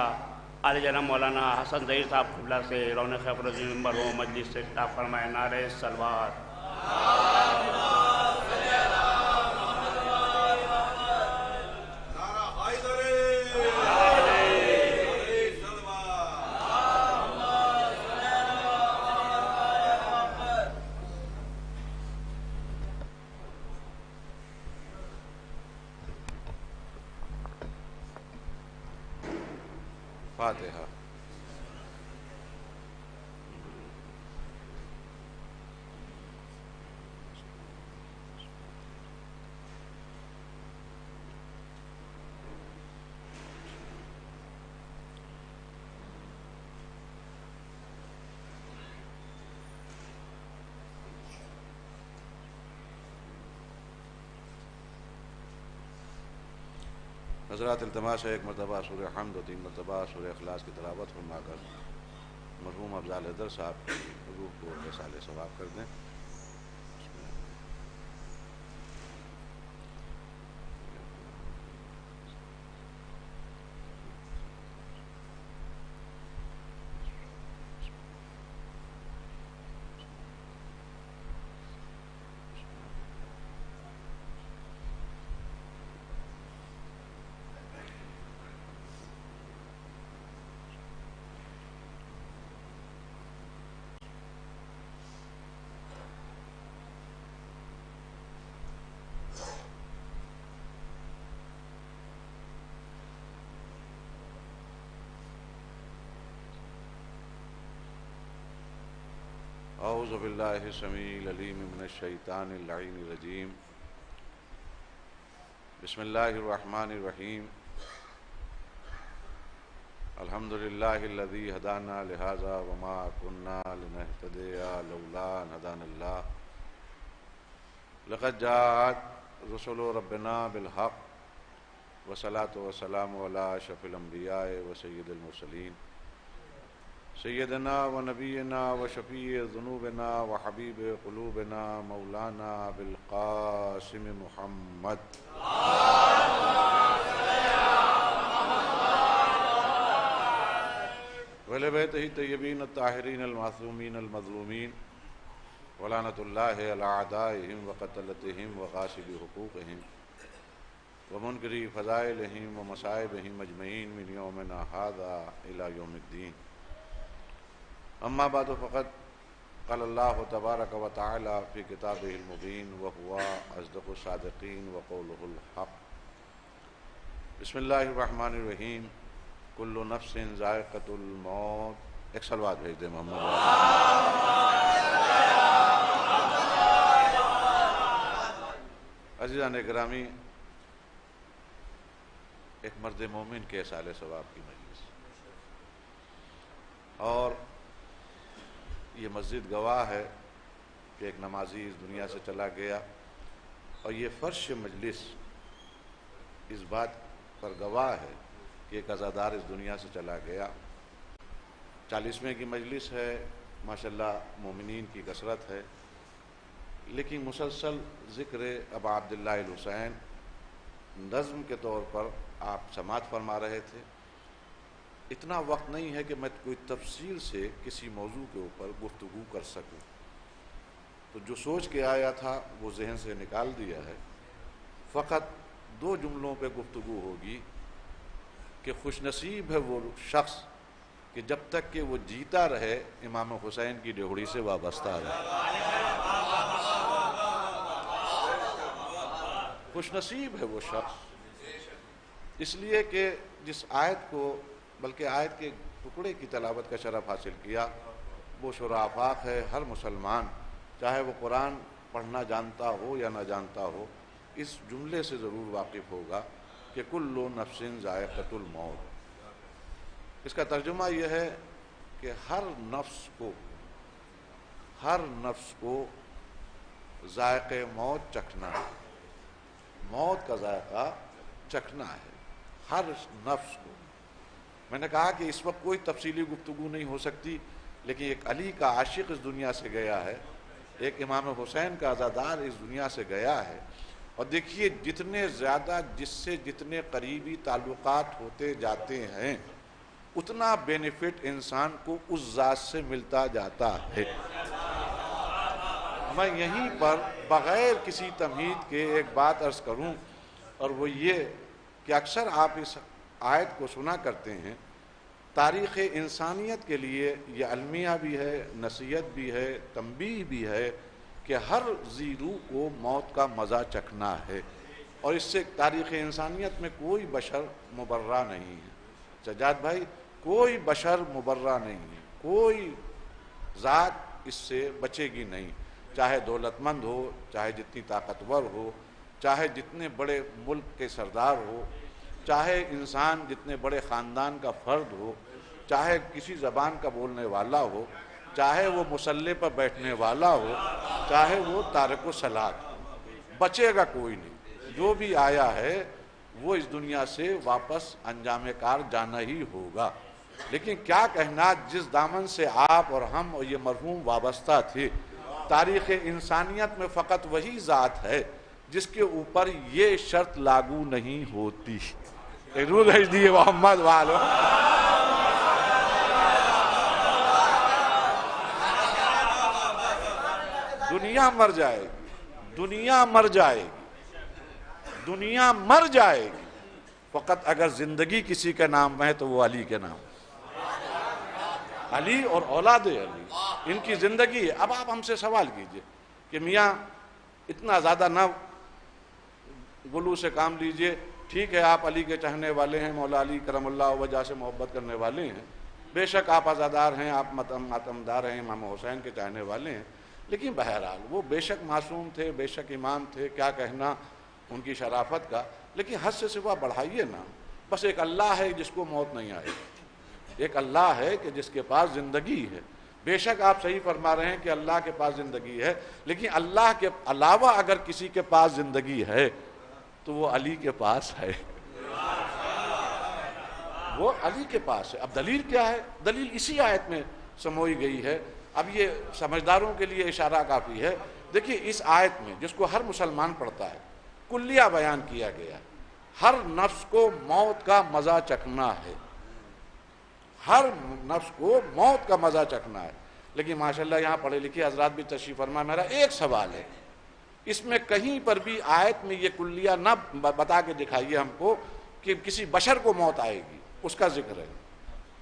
عالی جناب مولانا حسن ظہیر صاحب قبلہ سے رونق افروزی نمبر ہو مجلس سے خطاب فرمائے. نعرہ سلوات. فاتحہ. حضرات التماس ہے ایک مرتبہ سورہ حمد و 3 مرتبہ سورہ اخلاص کی تلاوت فرما کر مرحوم افضال حیدر صاحب کی روح کو احسال ثواب کر دیں. اعوذ باللہ السمیع العلیم من الشیطان اللعین الرجیم. بسم اللہ الرحمن الرحیم. الحمدللہ الذی ہدانا لہذا وما کنا لنہتدی لولا ان ہدانا اللہ. لقد جاءت رسل ربنا بالحق والصلاة والسلام علی اشرف الانبیاء وسید المرسلین سیدنا و نبینا و شفیع ذنوبنا و حبیب قلوبنا مولانا بالقاسم محمد. وَلِ بیتہ طیبین الطاہرین المعصومین المظلومین ولعنۃ اللہ علی اعدائہم وقتلتہم وغاصب حقوقہم ومنکری فضائلہم ومصائبہم اجمعین من یومنا ھذا الی یوم الدین. اما بعد فقد قال اللہ تبارک و تعالی فی کتابہ المبین وہو اصدق الصادقین وقولہ الحق. بسم اللہ الرحمن الرحیم. کل نفس ذائقۃ الموت. ایک صلوات بھیج دیں محمد. عزیزان گرامی، ایک مرد مومن کے احسال ثواب کی مجلس، اور یہ مسجد گواہ ہے کہ ایک نمازی اس دنیا سے چلا گیا، اور یہ فرش مجلس اس بات پر گواہ ہے کہ ایک عزادار اس دنیا سے چلا گیا. 40ویں کی مجلس ہے، ماشاءاللہ مومنین کی کثرت ہے، لیکن مسلسل ذکر ابا عبداللہ الحسین نظم کے طور پر آپ سماعت فرما رہے تھے. اتنا وقت نہیں ہے کہ میں کوئی تفصیل سے کسی موضوع کے اوپر گفتگو کر سکوں، تو جو سوچ کے آیا تھا وہ ذہن سے نکال دیا ہے. فقط 2 جملوں پہ گفتگو ہوگی کہ خوش نصیب ہے وہ شخص کہ جب تک کہ وہ جیتا رہے امام حسین کی ڈیوڑی سے وابستہ رہے. خوش نصیب ہے وہ شخص، اس لیے کہ جس آیت کو، بلکہ آیت کے ٹکڑے کی تلاوت کا شرف حاصل کیا، وہ شورا آفاق ہے. ہر مسلمان چاہے وہ قرآن پڑھنا جانتا ہو یا نہ جانتا ہو، اس جملے سے ضرور واقف ہوگا کہ کل نفس ذائقۃ الموت. اس کا ترجمہ یہ ہے کہ ہر نفس کو ذائقہ موت چکھنا ہے، موت کا ذائقہ چکھنا ہے ہر نفس کو. میں نے کہا کہ اس وقت کوئی تفصیلی گفتگو نہیں ہو سکتی، لیکن ایک علی کا عاشق اس دنیا سے گیا ہے، ایک امام حسین کا عزادار اس دنیا سے گیا ہے، اور دیکھیے جتنے زیادہ جس سے جتنے قریبی تعلقات ہوتے جاتے ہیں اتنا بینیفٹ انسان کو اس ذات سے ملتا جاتا ہے۔ میں یہیں پر بغیر کسی تمہید کے ایک بات عرض کروں، اور وہ یہ کہ اکثر آپ اس آیت کو سنا کرتے ہیں، تاریخ انسانیت کے لیے یہ المیہ بھی ہے، نصیحت بھی ہے، تنبیہ بھی ہے کہ ہر ذی روح کو موت کا مزہ چکھنا ہے، اور اس سے تاریخ انسانیت میں کوئی بشر مبرہ نہیں ہے۔ سجاد بھائی، کوئی بشر مبرہ نہیں ہے، کوئی ذات اس سے بچے گی نہیں، چاہے دولت مند ہو، چاہے جتنی طاقتور ہو، چاہے جتنے بڑے ملک کے سردار ہو، چاہے انسان جتنے بڑے خاندان کا فرد ہو، چاہے کسی زبان کا بولنے والا ہو، چاہے وہ مسلح پر بیٹھنے والا ہو، چاہے وہ تارک الصلاۃ ہو، بچے گا کوئی نہیں۔ جو بھی آیا ہے وہ اس دنیا سے واپس انجام کار جانا ہی ہوگا۔ لیکن کیا کہنا، جس دامن سے آپ اور ہم اور یہ مرحوم وابستہ تھے، تاریخ انسانیت میں فقط وہی ذات ہے جس کے اوپر یہ شرط لاگو نہیں ہوتی۔ درود بھیج دیے محمد والو۔ دنیا مر جائے گی، دنیا مر جائے گی، دنیا مر جائے گی، فقط اگر زندگی کسی کے نام ہے تو وہ علی کے نام، علی اور اولاد علی، ان کی زندگی ہے۔ اب آپ ہم سے سوال کیجئے کہ میاں اتنا زیادہ نہ غلو سے کام لیجئے، ٹھیک ہے آپ علی کے چاہنے والے ہیں، مولا علی کرم اللہ وجہ سے محبت کرنے والے ہیں، بے شک آپ عزادار ہیں، آپ ماتمدار ہیں، امام حسین کے چاہنے والے ہیں، لیکن بہرحال وہ بے شک معصوم تھے، بے شک امام تھے، کیا کہنا ان کی شرافت کا، لیکن حد سے سوا بڑھائیے نا۔ بس ایک اللہ ہے جس کو موت نہیں آئے، ایک اللہ ہے کہ جس کے پاس زندگی ہے۔ بے شک آپ صحیح فرما رہے ہیں کہ اللہ کے پاس زندگی ہے، لیکن اللہ کے علاوہ اگر کسی کے پاس زندگی ہے تو وہ علی کے پاس ہے، وہ علی کے پاس ہے۔ اب دلیل کیا ہے؟ دلیل اسی آیت میں سموئی گئی ہے۔ اب یہ سمجھداروں کے لیے اشارہ کافی ہے۔ دیکھیے اس آیت میں، جس کو ہر مسلمان پڑھتا ہے، کلیہ بیان کیا گیا ہے، ہر نفس کو موت کا مزہ چکھنا ہے، ہر نفس کو موت کا مزہ چکھنا ہے۔ لیکن ماشاءاللہ یہاں پڑھے لکھے حضرات بھی تشریف فرما، میرا ایک سوال ہے، اس میں کہیں پر بھی آیت میں یہ کلیہ نہ بتا کے دکھائیے ہم کو کہ کسی بشر کو موت آئے گی، اس کا ذکر ہے،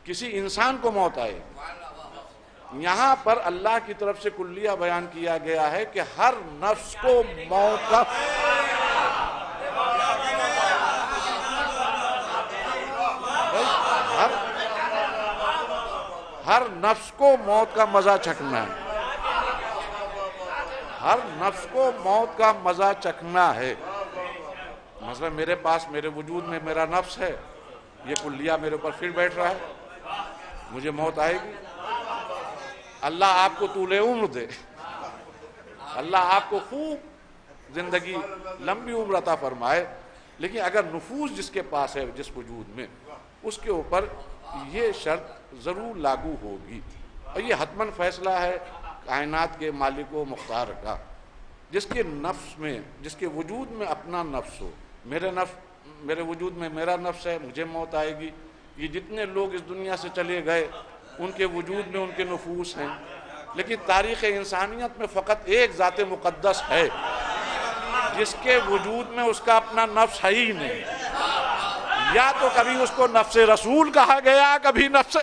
کسی انسان کو موت آئے گی۔ یہاں پر اللہ کی طرف سے کلیہ بیان کیا گیا ہے کہ ہر نفس کو موت کا ہر نفس کو موت کا مزہ چکھنا ہے، ہر نفس کو موت کا مزہ چکھنا ہے۔ مثلا میرے پاس، میرے وجود میں میرا نفس ہے، یہ کلیہ میرے اوپر پھر بیٹھ رہا ہے، مجھے موت آئے گی۔ اللہ آپ کو طول عمر دے، اللہ آپ کو خوب زندگی، لمبی عمر عطا فرمائے، لیکن اگر نفوذ جس کے پاس ہے، جس وجود میں، اس کے اوپر یہ شرط ضرور لاگو ہوگی، اور یہ حتماً فیصلہ ہے کائنات کے مالک و مختار کا۔ جس کے نفس میں، جس کے وجود میں اپنا نفس ہو، میرے وجود میں میرا نفس ہے، مجھے موت آئے گی۔ یہ جتنے لوگ اس دنیا سے چلے گئے ان کے وجود میں ان کے نفوس ہیں، لیکن تاریخ انسانیت میں فقط ایک ذات مقدس ہے جس کے وجود میں اس کا اپنا نفس ہے ہی نہیں۔ یا تو کبھی اس کو نفس رسول کہا گیا، کبھی نفس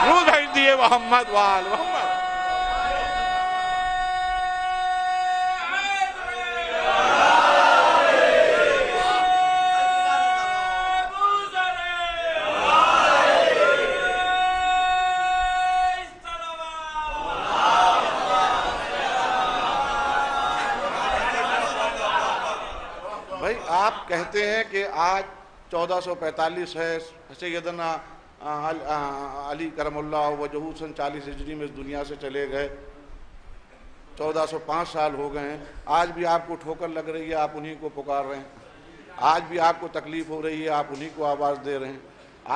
روح بھیج دیے محمد وال محمد۔ آپ کہتے ہیں کہ آج 1445 ہے، سیدنا علی کرم اللہ وجہہ سن 40 ہجری میں اس دنیا سے چلے گئے، 1405 سال ہو گئے ہیں، آج بھی آپ کو ٹھوکر لگ رہی ہے، آپ انہی کو پکار رہے ہیں، آج بھی آپ کو تکلیف ہو رہی ہے، آپ انہی کو آواز دے رہے ہیں،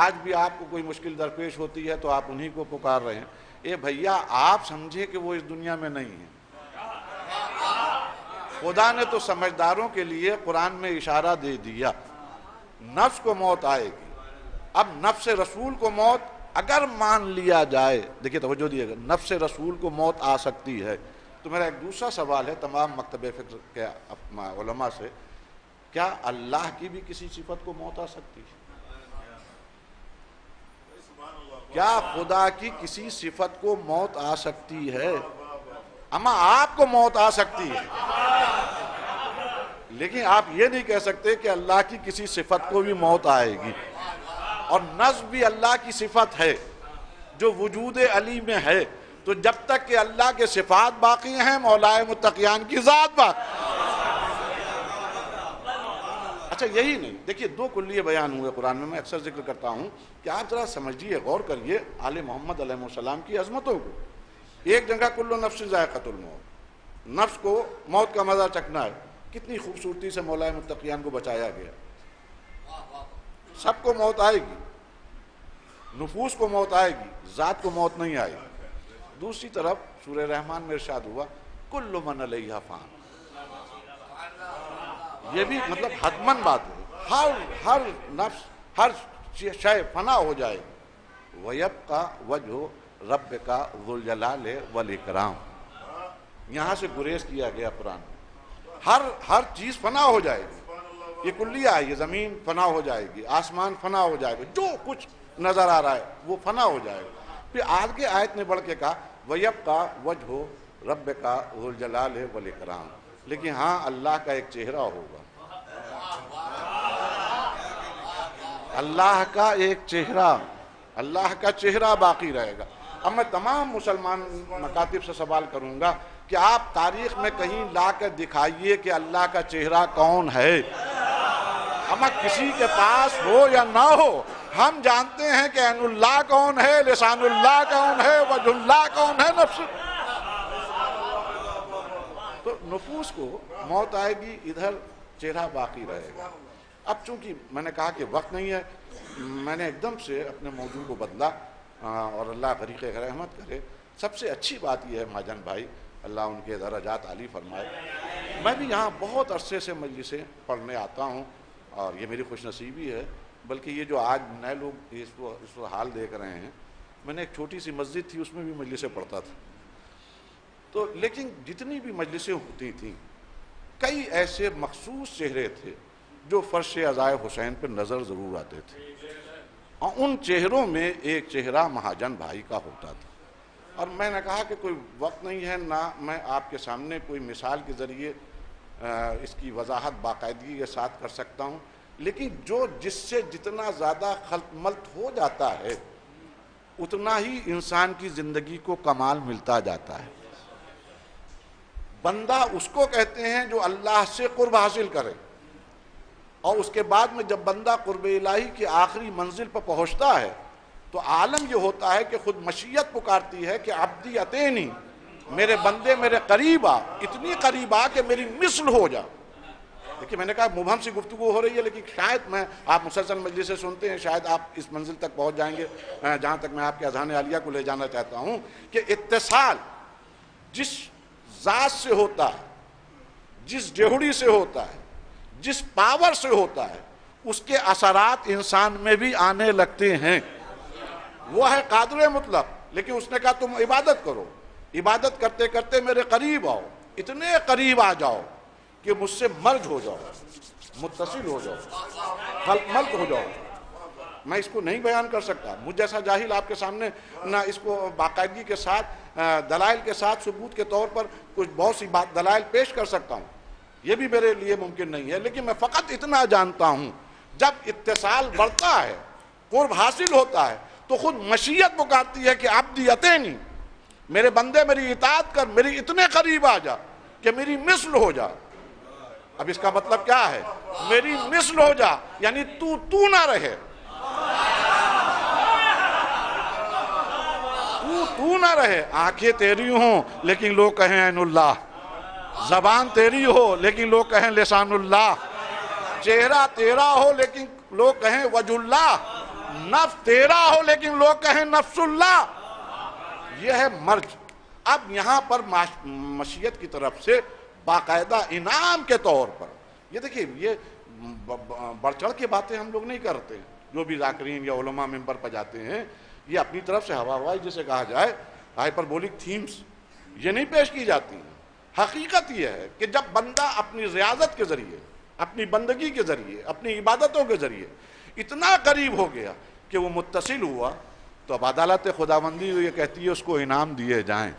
آج بھی آپ کو کوئی مشکل درپیش ہوتی ہے تو آپ انہی کو پکار رہے ہیں۔ اے بھیا آپ سمجھے کہ وہ اس دنیا میں نہیں ہے، خدا نے تو سمجھداروں کے لیے قرآن میں اشارہ دے دیا، نفس کو موت آئے گی۔ اب نفس رسول کو موت اگر مان لیا جائے، دیکھیے توجہ دیے گا، نفس رسول کو موت آ سکتی ہے، تو میرا ایک دوسرا سوال ہے تمام مکتب فکر کے علماء سے، کیا اللہ کی بھی کسی صفت کو موت آ سکتی ہے؟ کیا خدا کی کسی صفت کو موت آ سکتی ہے؟ اما آپ کو موت آ سکتی ہے، لیکن آپ یہ نہیں کہہ سکتے کہ اللہ کی کسی صفت کو بھی موت آئے گی۔ اور نظم بھی اللہ کی صفت ہے جو وجود علی میں ہے، تو جب تک کہ اللہ کے صفات باقی ہیں مولائے متقیان کی ذات باقی۔ اچھا یہی نہیں، دیکھیے دو کلیے بیان ہوئے قرآن میں اکثر ذکر کرتا ہوں کہ آپ ذرا سمجھیے، غور کریے آل محمد علیہ السلام کی عظمتوں کو۔ ایک جگہ کل نفس ذائقۃ الموت، نفس کو موت کا مزہ چکھنا ہے، کتنی خوبصورتی سے مولائے متقیان کو بچایا گیا۔ سب کو موت آئے گی، نفوس کو موت آئے گی، ذات کو موت نہیں آئے گی۔ دوسری طرف سورہ رحمان میں ارشاد ہوا کل من علیہا فان، یہ بھی مطلب حتماً بات ہے، ہر نفس ہر شے فنا ہو جائے گی۔ وَيَبْقَى وَجْهُ رَبِّكَ ذُو الْجَلَالِ وَالْإِكْرَامِ، یہاں سے گریز کیا گیا قرآن میں، ہر چیز فنا ہو جائے گی، یہ کلیہ ہے، یہ زمین فنا ہو جائے گی، آسمان فنا ہو جائے گا، جو کچھ نظر آ رہا ہے وہ فنا ہو جائے گا۔ پھر آگے آیت نے بڑھ کے کہا وَيَبْقَى وَجْهُ رَبِّكَ ذُو الْجَلَالِ وَالْإِكْرَامِ، لیکن ہاں اللہ کا ایک چہرہ ہوگا، اللہ کا ایک چہرہ، اللہ کا چہرہ باقی رہے گا۔ اب میں تمام مسلمان مکاتب سے سوال کروں گا کہ آپ تاریخ میں کہیں لا کر دکھائیے کہ اللہ کا چہرہ کون ہے، اما کسی کے پاس ہو یا نہ ہو، ہم جانتے ہیں کہ عین اللہ کون ہے، لسان اللہ کون ہے، وجہ اللہ کون ہے، نفس۔ تو نفوس کو موت آئے گی، ادھر چہرہ باقی رہے گا۔ اب چونکہ میں نے کہا کہ وقت نہیں ہے، میں نے ایک دم سے اپنے موضوع کو بدلا، اور اللہ غریق رحمت کرے۔ سب سے اچھی بات یہ ہے مہاجن بھائی، اللہ ان کے درجات عالی فرمائے، میں بھی یہاں بہت عرصے سے مجلسیں پڑھنے آتا ہوں، اور یہ میری خوش نصیبی ہے، بلکہ یہ جو آج نئے لوگ اس کو حال دیکھ رہے ہیں، میں نے ایک چھوٹی سی مسجد تھی، اس میں بھی مجلسیں پڑھتا تھا، تو لیکن جتنی بھی مجلسیں ہوتی تھیں، کئی ایسے مخصوص چہرے تھے جو فرش عزائے حسین پہ نظر ضرور آتے تھے، اور ان چہروں میں ایک چہرہ مہاجن بھائی کا ہوتا تھا۔ اور میں نے کہا کہ کوئی وقت نہیں ہے، نہ میں آپ کے سامنے کوئی مثال کے ذریعے اس کی وضاحت باقاعدگی کے ساتھ کر سکتا ہوں، لیکن جس سے جتنا زیادہ خلط ملط ہو جاتا ہے اتنا ہی انسان کی زندگی کو کمال ملتا جاتا ہے۔ بندہ اس کو کہتے ہیں جو اللہ سے قرب حاصل کرے، اور اس کے بعد میں جب بندہ قرب الہی کی آخری منزل پر پہنچتا ہے تو عالم یہ ہوتا ہے کہ خود مشیت پکارتی ہے کہ عبدی اتینی، میرے بندے میرے قریب آ، اتنی قریب آ کہ میری مثل ہو جا۔ دیکھیے میں نے کہا مبہم سی گفتگو ہو رہی ہے، لیکن شاید آپ مسلسل مجلس سے سنتے ہیں، شاید آپ اس منزل تک پہنچ جائیں گے جہاں تک میں آپ کے اذہان عالیہ کو لے جانا چاہتا ہوں کہ اتصال جس ذات سے ہوتا ہے، جس جوہری سے ہوتا ہے، جس پاور سے ہوتا ہے، اس کے اثرات انسان میں بھی آنے لگتے ہیں۔ وہ ہے قادر مطلق، لیکن اس نے کہا تم عبادت کرو، عبادت کرتے کرتے میرے قریب آؤ، اتنے قریب آ جاؤ کہ مجھ سے مرج ہو جاؤ، متصل ہو جاؤ، خلق ملک ہو جاؤ۔ میں اس کو نہیں بیان کر سکتا، مجھ جیسا جاہل آپ کے سامنے نہ اس کو باقاعدگی کے ساتھ دلائل کے ساتھ ثبوت کے طور پر کچھ بہت سی دلائل پیش کر سکتا ہوں، یہ بھی میرے لیے ممکن نہیں ہے، لیکن میں فقط اتنا جانتا ہوں جب اتصال بڑھتا ہے، قرب حاصل ہوتا ہے، تو خود مشیت پکارتی ہے کہ عبدی اتینی، میرے بندے میری اطاعت کر، میری اتنے قریب آ جا کہ میری مثل ہو جا۔ اب اس کا مطلب کیا ہے؟ میری مثل ہو جا یعنی تو نہ رہے، تو نہ رہے، آنکھیں تیری ہوں لیکن لوگ کہیں عین اللہ، زبان تیری ہو لیکن لوگ کہیں لسان اللہ، چہرہ تیرا ہو لیکن لوگ کہیں وجہ اللہ، نفس تیرا ہو لیکن لوگ کہیں نفس اللہ۔ یہ ہے مرج۔ اب یہاں پر مشیت کی طرف سے باقاعدہ انعام کے طور پر. یہ دیکھیے یہ بڑھ چڑھ کے باتیں ہم لوگ نہیں کرتے. جو بھی ذاکرین یا علماء ممبر پر جاتے ہیں یہ اپنی طرف سے ہوا ہوائی جسے کہا جائے ہائپربولک تھیمز یہ نہیں پیش کی جاتی ہیں. حقیقت یہ ہے کہ جب بندہ اپنی ریاضت کے ذریعے، اپنی بندگی کے ذریعے، اپنی عبادتوں کے ذریعے اتنا قریب ہو گیا کہ وہ متصل ہوا تو اب عدالت خداوندی یہ کہتی ہے اس کو انعام دیے جائیں.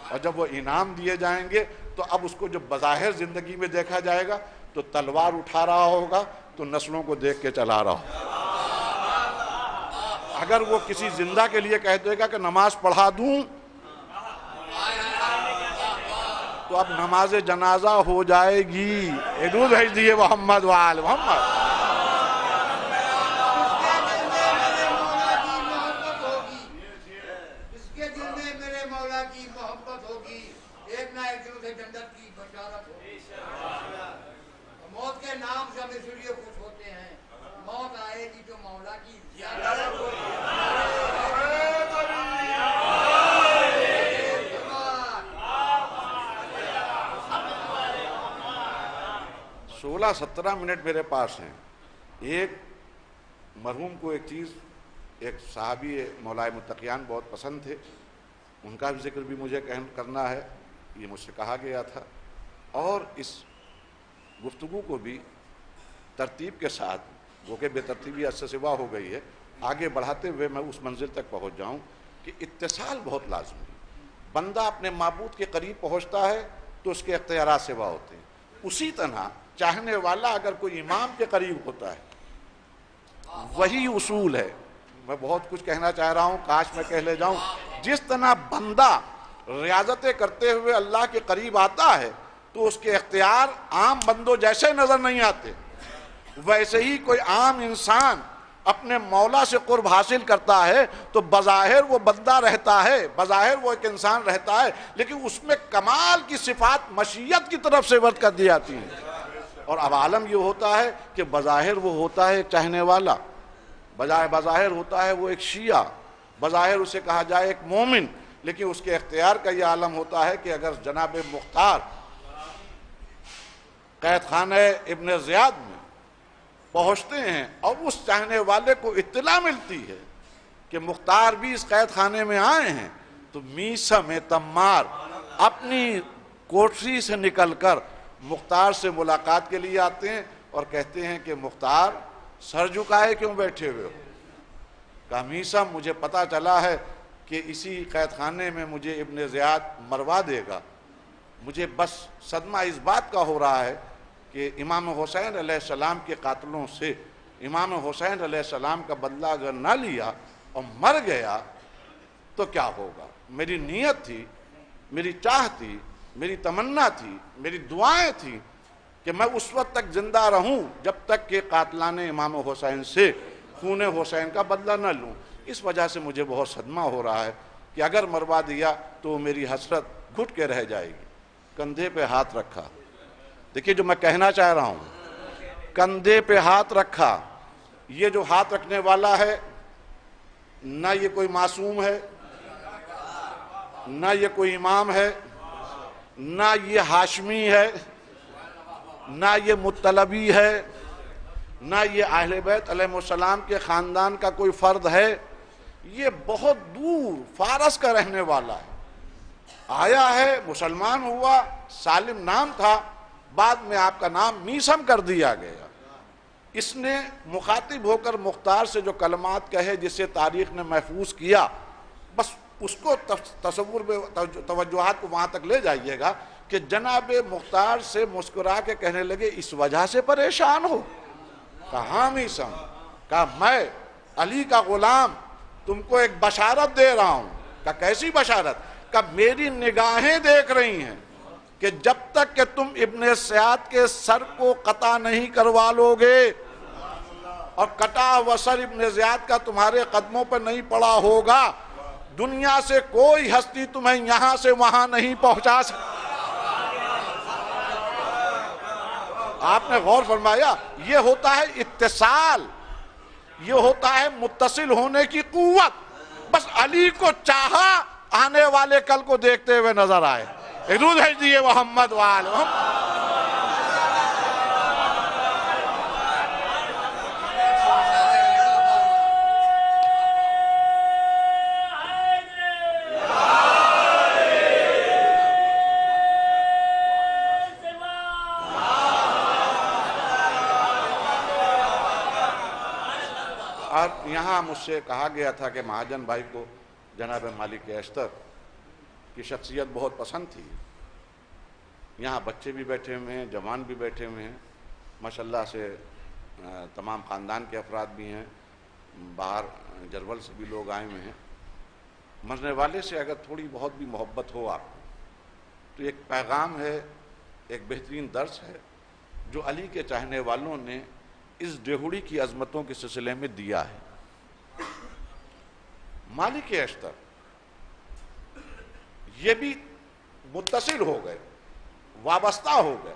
اور جب وہ انعام دیے جائیں گے تو اب اس کو جو بظاہر زندگی میں دیکھا جائے گا تو تلوار اٹھا رہا ہوگا تو نسلوں کو دیکھ کے چلا رہا ہوگا. اگر وہ کسی زندہ کے لیے کہہ دے گا کہ نماز پڑھا دوں تو اب نماز جنازہ ہو جائے گی. درود بھیج دیے محمد وآل محمد. موت کے نام سے ہم اس لیے خوش ہوتے ہیں موت آئے گی تو مولا کی زیادت ہوگی. 16-17 منٹ میرے پاس ہیں. ایک مرحوم کو ایک چیز، ایک صحابی مولائے متقیان بہت پسند تھے، ان کا بھی ذکر بھی مجھے کرنا ہے، یہ مجھ سے کہا گیا تھا. اور اس گفتگو کو بھی ترتیب کے ساتھ، وہ کہ بے ترتیبی اس سے سوا ہو گئی ہے، آگے بڑھاتے ہوئے میں اس منزل تک پہنچ جاؤں کہ اتصال بہت لازمی ہے. بندہ اپنے معبود کے قریب پہنچتا ہے تو اس کے اختیارات سوا ہوتے ہیں. اسی طرح چاہنے والا اگر کوئی امام کے قریب ہوتا ہے، وہی اصول ہے. میں بہت کچھ کہنا چاہ رہا ہوں، کاش میں کہہ لے جاؤں. جس طرح بندہ ریاضتیں کرتے ہوئے اللہ کے قریب آتا ہے تو اس کے اختیار عام بندوں جیسے نظر نہیں آتے، ویسے ہی کوئی عام انسان اپنے مولا سے قرب حاصل کرتا ہے تو بظاہر وہ بندہ رہتا ہے، بظاہر وہ ایک انسان رہتا ہے، لیکن اس میں کمال کی صفات مشیت کی طرف سے ورد کر دی جاتی ہیں. اور اب عالم یہ ہوتا ہے کہ بظاہر وہ ہوتا ہے ایک چاہنے والا، بظاہر ہوتا ہے وہ ایک شیعہ، بظاہر اسے کہا جائے ایک مومن، لیکن اس کے اختیار کا یہ عالم ہوتا ہے کہ اگر جناب مختار قید خانہ ابن زیاد میں پہنچتے ہیں اور اس چاہنے والے کو اطلاع ملتی ہے کہ مختار بھی اس قید خانے میں آئے ہیں، تو میسا میں تمار اپنی کوٹری سے نکل کر مختار سے ملاقات کے لیے آتے ہیں اور کہتے ہیں کہ مختار سر جھکائے کیوں بیٹھے ہوئے ہو؟ کہا میسا مجھے پتا چلا ہے کہ اسی قید خانے میں مجھے ابن زیاد مروا دے گا. مجھے بس صدمہ اس بات کا ہو رہا ہے کہ امام حسین علیہ السلام کے قاتلوں سے امام حسین علیہ السلام کا بدلہ اگر نہ لیا اور مر گیا تو کیا ہوگا. میری نیت تھی، میری چاہ تھی، میری تمنا تھی، میری دعائیں تھیں کہ میں اس وقت تک زندہ رہوں جب تک کہ قاتلان امام حسین سے خون حسین کا بدلہ نہ لوں. اس وجہ سے مجھے بہت صدمہ ہو رہا ہے کہ اگر مروا دیا تو میری حسرت گھٹ کے رہ جائے گی. کندھے پہ ہاتھ رکھا. دیکھیے جو میں کہنا چاہ رہا ہوں، کندھے پہ ہاتھ رکھا. یہ جو ہاتھ رکھنے والا ہے نہ یہ کوئی معصوم ہے، نہ یہ کوئی امام ہے، نہ یہ ہاشمی ہے، نہ یہ مطلبی ہے، نہ یہ اہل بیت علیہ السلام کے خاندان کا کوئی فرد ہے. یہ بہت دور فارس کا رہنے والا ہے. آیا ہے، مسلمان ہوا، سالم نام تھا، بعد میں آپ کا نام میسم کر دیا گیا. اس نے مخاطب ہو کر مختار سے جو کلمات کہے جسے تاریخ نے محفوظ کیا، بس اس کو تصور میں توجہات کو وہاں تک لے جائیے گا کہ جناب مختار سے مسکرا کے کہنے لگے اس وجہ سے پریشان ہو؟ کہاں میسم؟ کہا میں علی کا غلام تم کو ایک بشارت دے رہا ہوں. کہا کیسی بشارت؟ کہا میری نگاہیں دیکھ رہی ہیں کہ جب تک کہ تم ابن زیاد کے سر کو قطع نہیں کروا لو گے اور کٹا ہوا سر ابن زیاد کا تمہارے قدموں پر نہیں پڑا ہوگا، دنیا سے کوئی ہستی تمہیں یہاں سے وہاں نہیں پہنچا سکتی. آپ نے غور فرمایا، یہ ہوتا ہے اتصال، یہ ہوتا ہے متصل ہونے کی قوت. بس علی کو چاہا آنے والے کل کو دیکھتے ہوئے نظر آئے. ایک درود بھیج دیے محمد وآل محمد۔ اور یہاں مجھ سے کہا گیا تھا کہ مہاجن بھائی کو جناب مالک اشتر کی شخصیت بہت پسند تھی۔ یہاں بچے بھی بیٹھے ہوئے ہیں، جوان بھی بیٹھے ہوئے ہیں، ماشاءاللہ سے تمام خاندان کے افراد بھی ہیں، باہر جرول سے بھی لوگ آئے ہوئے ہیں۔ مرنے والے سے اگر تھوڑی بہت بھی محبت ہو آپ کو تو ایک پیغام ہے، ایک بہترین درس ہے جو علی کے چاہنے والوں نے اس ڈیہوڑی کی عظمتوں کے سلسلے میں دیا ہے۔ مالک اشتر یہ بھی متصل ہو گئے، وابستہ ہو گئے۔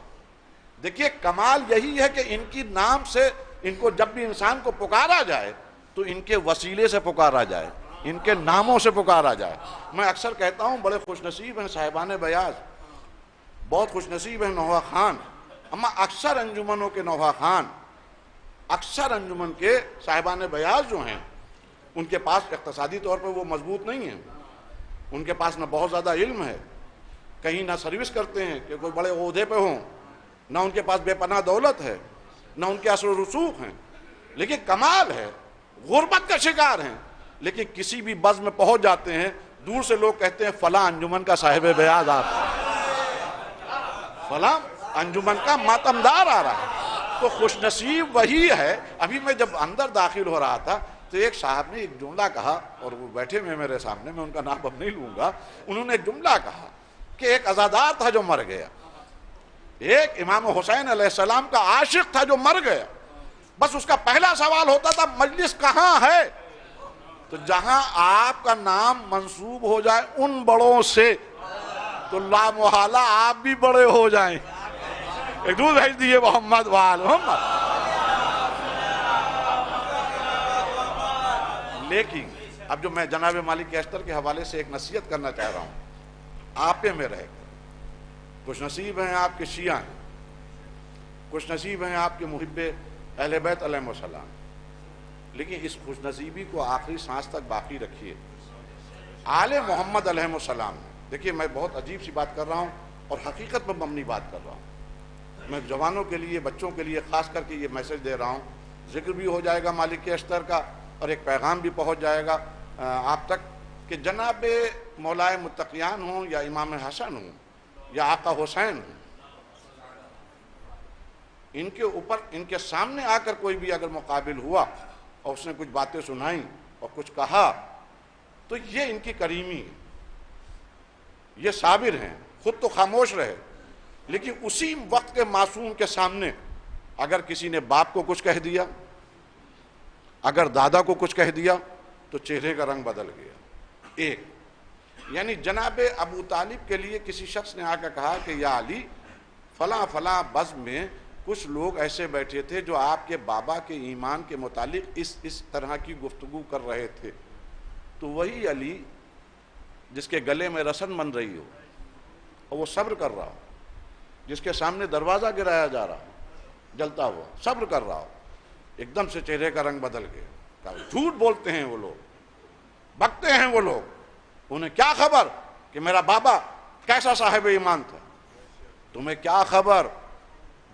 دیکھیے کمال یہی ہے کہ ان کی نام سے ان کو جب بھی انسان کو پکارا جائے تو ان کے وسیلے سے پکارا جائے، ان کے ناموں سے پکارا جائے۔ میں اکثر کہتا ہوں بڑے خوش نصیب ہیں صاحبان بیاض، بہت خوش نصیب ہیں نوحہ خان، اما اکثر انجمنوں کے نوحہ خان، اکثر انجمن کے صاحبان بیاض جو ہیں ان کے پاس اقتصادی طور پر وہ مضبوط نہیں ہیں، ان کے پاس نہ بہت زیادہ علم ہے، کہیں نہ سروس کرتے ہیں کہ کوئی بڑے عہدے پہ ہوں، نہ ان کے پاس بے پناہ دولت ہے، نہ ان کے اثر و رسوخ ہیں، لیکن کمال ہے غربت کا شکار ہیں، لیکن کسی بھی بزم میں پہنچ جاتے ہیں، دور سے لوگ کہتے ہیں فلاں انجمن کا صاحب بیاض آ رہا ہے، فلاں انجمن کا ماتمدار آ رہا ہے۔ تو خوش نصیب وہی ہے۔ ابھی میں جب اندر داخل ہو رہا تھا تو ایک صاحب نے ایک جملہ کہا، اور وہ بیٹھے ہوئے میرے سامنے، میں ان کا نام اب نہیں لوں گا، انہوں نے ایک جملہ کہا کہ ایک عزادار تھا جو مر گیا، ایک امام حسین علیہ السلام کا عاشق تھا جو مر گیا، بس اس کا پہلا سوال ہوتا تھا مجلس کہاں ہے؟ تو جہاں آپ کا نام منسوب ہو جائے ان بڑوں سے تو لا محالہ آپ بھی بڑے ہو جائیں۔ ایک درود بھیج دیے محمد وآل محمد۔ لیکن اب جو میں جناب مالک اشتر کے حوالے سے ایک نصیحت کرنا چاہ رہا ہوں، آپ میں رہ کر خوش نصیب ہیں آپ کے شیعہ ہیں، خوش نصیب ہیں آپ کے محب اہل بیت علیہ السلام، لیکن اس خوش نصیبی کو آخری سانس تک باقی رکھیے۔ آل محمد علیہ السلام، دیکھیے میں بہت عجیب سی بات کر رہا ہوں اور حقیقت پر مبنی بات کر رہا ہوں، میں جوانوں کے لیے، بچوں کے لیے خاص کر کے یہ میسج دے رہا ہوں، ذکر بھی ہو جائے گا مالک اشتر کا اور ایک پیغام بھی پہنچ جائے گا آپ تک کہ جناب مولائے متقیان ہوں یا امام حسن ہوں یا آقا حسین ہوں، ان کے اوپر، ان کے سامنے آ کر کوئی بھی اگر مقابل ہوا اور اس نے کچھ باتیں سنائیں اور کچھ کہا تو یہ ان کی کریمی ہے، یہ صابر ہیں، خود تو خاموش رہے، لیکن اسی وقت کے معصوم کے سامنے اگر کسی نے باپ کو کچھ کہہ دیا، اگر دادا کو کچھ کہہ دیا تو چہرے کا رنگ بدل گیا۔ ایک یعنی جناب ابو طالب کے لیے کسی شخص نے آ کر کہا کہ یا علی فلاں فلاں بزم میں کچھ لوگ ایسے بیٹھے تھے جو آپ کے بابا کے ایمان کے متعلق اس طرح کی گفتگو کر رہے تھے، تو وہی علی جس کے گلے میں رسن بن رہی ہو اور وہ صبر کر رہا ہو، جس کے سامنے دروازہ گرایا جا رہا ہو جلتا ہوا، صبر کر رہا ہو، ایک دم سے چہرے کا رنگ بدل گیا۔ جھوٹ بولتے ہیں وہ لوگ، بکتے ہیں وہ لوگ، انہیں کیا خبر کہ میرا بابا کیسا صاحب ایمان تھا، تمہیں کیا خبر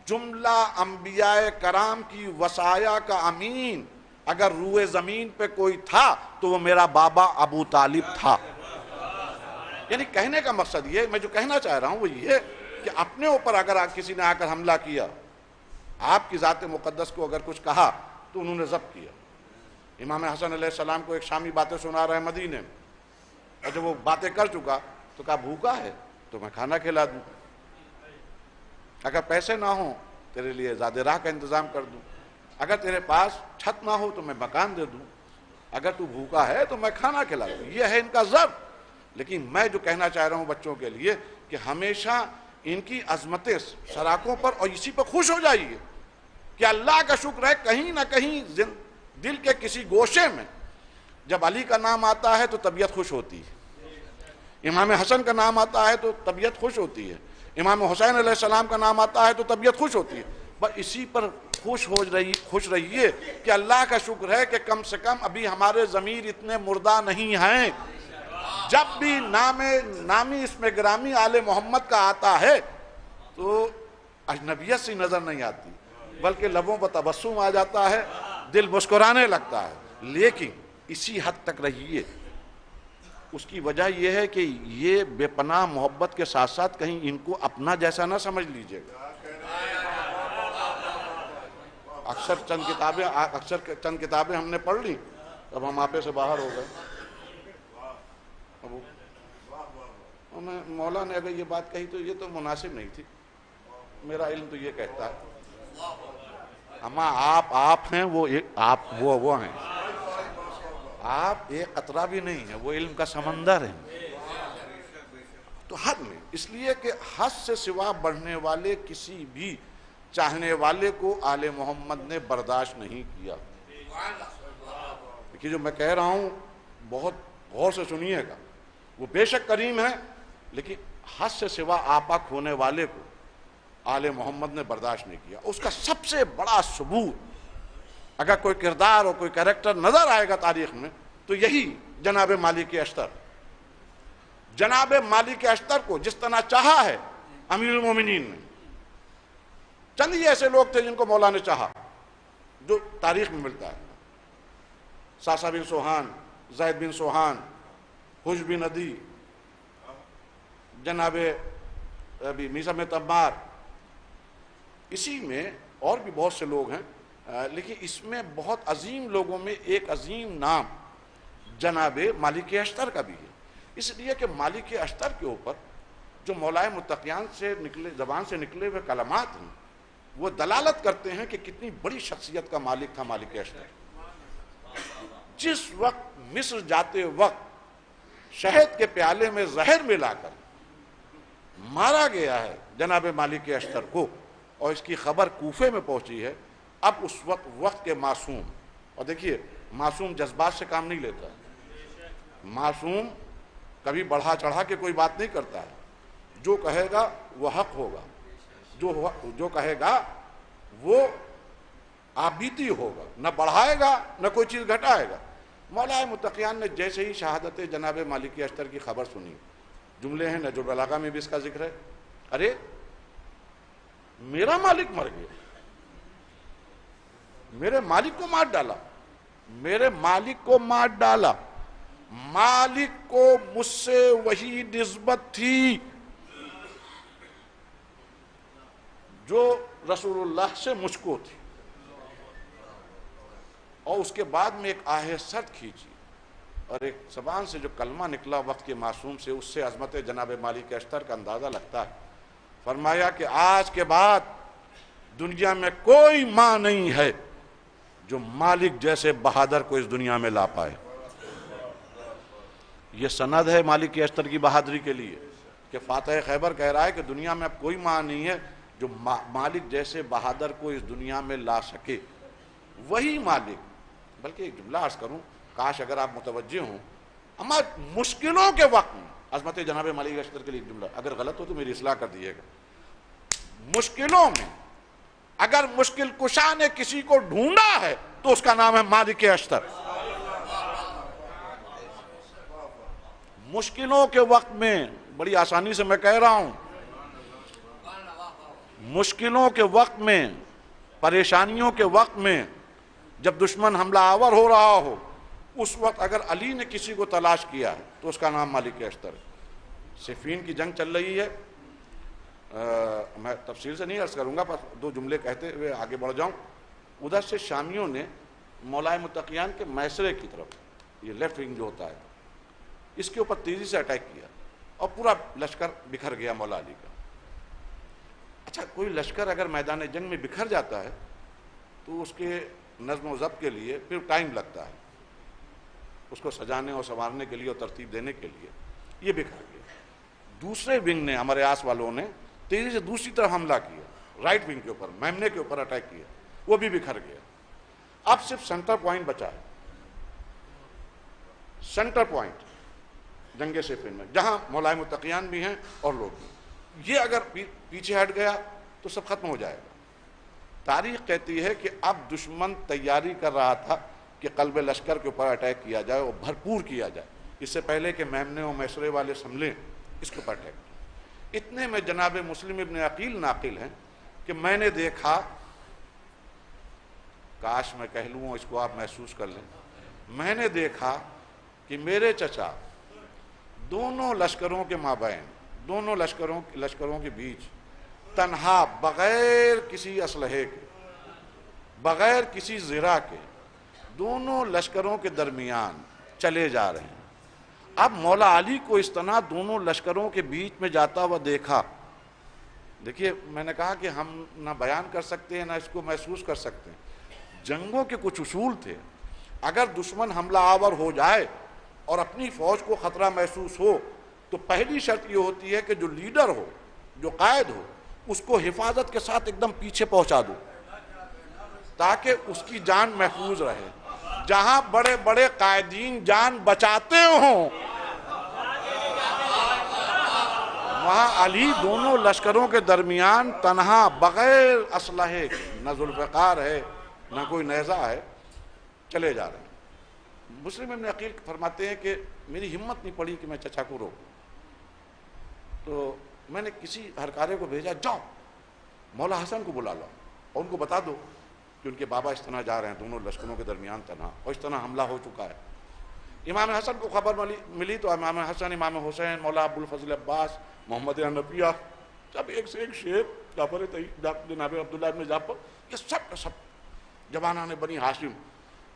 جملہ انبیاء کرام کی وصایا کا امین اگر روئے زمین پہ کوئی تھا تو وہ میرا بابا ابو طالب تھا۔ یعنی کہنے کا مقصد یہ، میں جو کہنا چاہ رہا ہوں وہ یہ کہ اپنے اوپر اگر کسی نے آ کر حملہ کیا، آپ کی ذات مقدس کو اگر کچھ کہا تو انہوں نے ضبط کیا۔ امام حسن علیہ السلام کو ایک شامی باتیں سنا رہے ہیں مدینے میں، اور جب وہ باتیں کر چکا تو کہا بھوکا ہے تو میں کھانا کھلا دوں، اگر پیسے نہ ہوں تیرے لیے زیادہ راہ کا انتظام کر دوں، اگر تیرے پاس چھت نہ ہو تو میں مکان دے دوں، اگر تو بھوکا ہے تو میں کھانا کھلا دوں۔ یہ ہے ان کا ضبط۔ لیکن میں جو کہنا چاہ رہا ہوں بچوں کے لیے کہ ہمیشہ ان کی عظمتیں سراکوں پر اور اسی پر خوش ہو جائیے کہ اللہ کا شکر ہے کہیں نہ کہیں دل کے کسی گوشے میں جب علی کا نام آتا ہے تو طبیعت خوش ہوتی ہے، امام حسن کا نام آتا ہے تو طبیعت خوش ہوتی ہے، امام حسین علیہ السلام کا نام آتا ہے تو طبیعت خوش ہوتی ہے. بس اسی پر خوش رہیے کہ اللہ کا شکر ہے کہ کم سے کم ابھی ہمارے ضمیر اتنے مردہ نہیں ہیں. جب بھی نامی اسم گرامی آل محمد کا آتا ہے تو اجنبیت سی نظر نہیں آتی، بلکہ لبوں پر تبسم آ جاتا ہے، دل مسکرانے لگتا ہے. لیکن اسی حد تک رہیے. اس کی وجہ یہ ہے کہ یہ بے پناہ محبت کے ساتھ ساتھ کہیں ان کو اپنا جیسا نہ سمجھ لیجئے گا. اکثر چند کتابیں ہم نے پڑھ لی، اب ہم آپے سے باہر ہو گئے. مولا نے اگر یہ بات کہی تو یہ تو مناسب نہیں تھی. میرا علم تو یہ کہتا ہے اما آپ ہیں، وہ ہیں. آپ ایک قطرہ بھی نہیں ہے، وہ علم کا سمندر ہے. تو حد میں، اس لیے کہ حد سے سوا بڑھنے والے کسی بھی چاہنے والے کو آل محمد نے برداشت نہیں کیا. کہ جو میں کہہ رہا ہوں بہت غور سے سنیے گا. وہ بے شک کریم ہے، لیکن حد سے سوا آپا کھونے والے کو آل محمد نے برداشت نہیں کیا. اس کا سب سے بڑا ثبوت اگر کوئی کردار اور کوئی کریکٹر نظر آئے گا تاریخ میں تو یہی جناب مالک اشتر. جناب مالک اشتر کو جس طرح چاہا ہے امیر المومنین نے، چند ہی ایسے لوگ تھے جن کو مولا نے چاہا جو تاریخ میں ملتا ہے. ساسا بن سوہان، زید بن سوہان، حج بن ندی، جناب میسا میں تمار. اسی میں اور بھی بہت سے لوگ ہیں، لیکن اس میں بہت عظیم لوگوں میں ایک عظیم نام جناب مالک اشتر کا بھی ہے. اس لیے کہ مالک اشتر کے اوپر جو مولائے متقیان سے زبان سے نکلے ہوئے کلمات ہیں وہ دلالت کرتے ہیں کہ کتنی بڑی شخصیت کا مالک تھا مالک اشتر. جس وقت مصر جاتے وقت شہد کے پیالے میں زہر ملا کر مارا گیا ہے جناب مالک اشتر کو، اور اس کی خبر کوفے میں پہنچی ہے. اب اس وقت کے معصوم، اور دیکھیے معصوم جذبات سے کام نہیں لیتا ہے. معصوم کبھی بڑھا چڑھا کے کوئی بات نہیں کرتا ہے. جو کہے گا وہ حق ہوگا، جو کہے گا وہ آبیتی ہوگا، نہ بڑھائے گا نہ کوئی چیز گھٹائے گا. مولا متقیان نے جیسے ہی شہادت جناب مالک اشتر کی خبر سنی، جملے ہیں نجم البلاغہ میں بھی اس کا ذکر ہے. ارے میرا مالک مر گیا، میرے مالک کو مار ڈالا، میرے مالک کو مار ڈالا. مالک کو مجھ سے وہی نسبت تھی جو رسول اللہ سے مجھ کو تھی. اور اس کے بعد میں ایک آہ سرد کھینچی اور ایک زبان سے جو کلمہ نکلا وقت کے معصوم سے، اس سے عظمت جناب مالک اشتر کا اندازہ لگتا ہے. فرمایا کہ آج کے بعد دنیا میں کوئی ماں نہیں ہے جو مالک جیسے بہادر کو اس دنیا میں لا پائے. یہ سند ہے مالک اشتر کی بہادری کے لیے کہ فاتح خیبر کہہ رہا ہے کہ دنیا میں اب کوئی ماں نہیں ہے جو مالک جیسے بہادر کو اس دنیا میں لا سکے. وہی مالک، بلکہ ایک جملہ عرض کروں، کاش اگر آپ متوجہ ہوں، اما مشکلوں کے وقت میں عظمت جناب مالک اشتر کے لیے ایک جملہ، اگر غلط ہو تو میری اصلاح کر دیجیے گا. مشکلوں میں اگر مشکل کشا نے کسی کو ڈھونڈا ہے تو اس کا نام ہے مالک اشتر. مشکلوں کے وقت میں، بڑی آسانی سے میں کہہ رہا ہوں، مشکلوں کے وقت میں، پریشانیوں کے وقت میں، جب دشمن حملہ آور ہو رہا ہو، اس وقت اگر علی نے کسی کو تلاش کیا ہے تو اس کا نام مالک اشتر ہے. صفین کی جنگ چل رہی ہے، میں تفصیل سے نہیں عرض کروں گا، بس دو جملے کہتے ہوئے آگے بڑھ جاؤں. ادھر سے شامیوں نے مولائے متقیان کے میسرے کی طرف، یہ لیفٹ ونگ جو ہوتا ہے، اس کے اوپر تیزی سے اٹیک کیا اور پورا لشکر بکھر گیا مولا علی کا. اچھا، کوئی لشکر اگر میدان جنگ میں بکھر جاتا ہے تو اس کے نظم و ضبط کے لیے پھر ٹائم لگتا ہے، اس کو سجانے اور سنوارنے کے لیے اور ترتیب دینے کے لیے. یہ بکھر گیا. دوسرے ونگ نے، ہمارے آس والوں نے تیزی سے دوسری طرف حملہ کیا، رائٹ ونگ کے اوپر، میمنے کے اوپر اٹیک کیا، وہ بھی بکھر گیا. اب صرف سینٹر پوائنٹ بچا ہے. سینٹر پوائنٹ جنگ صفین میں، جہاں مولائے متقیان بھی ہیں اور لوگ بھی. یہ اگر پیچھے ہٹ گیا تو سب ختم ہو جائے گا. تاریخ کہتی ہے کہ اب دشمن تیاری کر رہا تھا کہ قلب لشکر کے اوپر اٹیک کیا جائے اور بھرپور کیا جائے، اس سے پہلے کہ میمنے و میسرے والے سملیں اس کے اوپر اٹیک. اتنے میں جناب مسلم ابن عقیل ناقل ہیں کہ میں نے دیکھا، کاش میں کہہ لوں اس کو آپ محسوس کر لیں، میں نے دیکھا کہ میرے چچا دونوں لشکروں کے مابین، دونوں لشکروں کے بیچ تنہا، بغیر کسی اسلحے کے، بغیر کسی زرہ کے، دونوں لشکروں کے درمیان چلے جا رہے ہیں. اب مولا علی کو اس طرح دونوں لشکروں کے بیچ میں جاتا ہوا دیکھا. دیکھیے میں نے کہا کہ ہم نہ بیان کر سکتے ہیں نہ اس کو محسوس کر سکتے ہیں. جنگوں کے کچھ اصول تھے. اگر دشمن حملہ آور ہو جائے اور اپنی فوج کو خطرہ محسوس ہو تو پہلی شرط یہ ہوتی ہے کہ جو لیڈر ہو، جو قائد ہو، اس کو حفاظت کے ساتھ ایک دم پیچھے پہنچا دو تاکہ اس کی جان محفوظ رہے. جہاں بڑے بڑے قائدین جان بچاتے ہوں وہاں علی دونوں لشکروں کے درمیان تنہا، بغیر اسلحے کے، نہ ذوالفقار ہے نہ کوئی نیزہ ہے، چلے جا رہے ہیں. مسلم ابن عقیل فرماتے ہیں کہ میری ہمت نہیں پڑی کہ میں چچا کو روکوں، تو میں نے کسی ہرکارے کو بھیجا، جاؤ مولا حسن کو بلا لاؤ اور ان کو بتا دو کہ ان کے بابا اس طرح جا رہے ہیں دونوں لشکروں کے درمیان تنہا، اور اس طرح حملہ ہو چکا ہے. امام حسن کو خبر ملی تو امام حسن، امام حسین، مولا ابو الفضل عباس، محمد حنفیہ، سب ایک سے ایک شیر، جعفر جناب عبداللہ ابن جعفر، یہ سب کا سب جوانان بنی ہاشم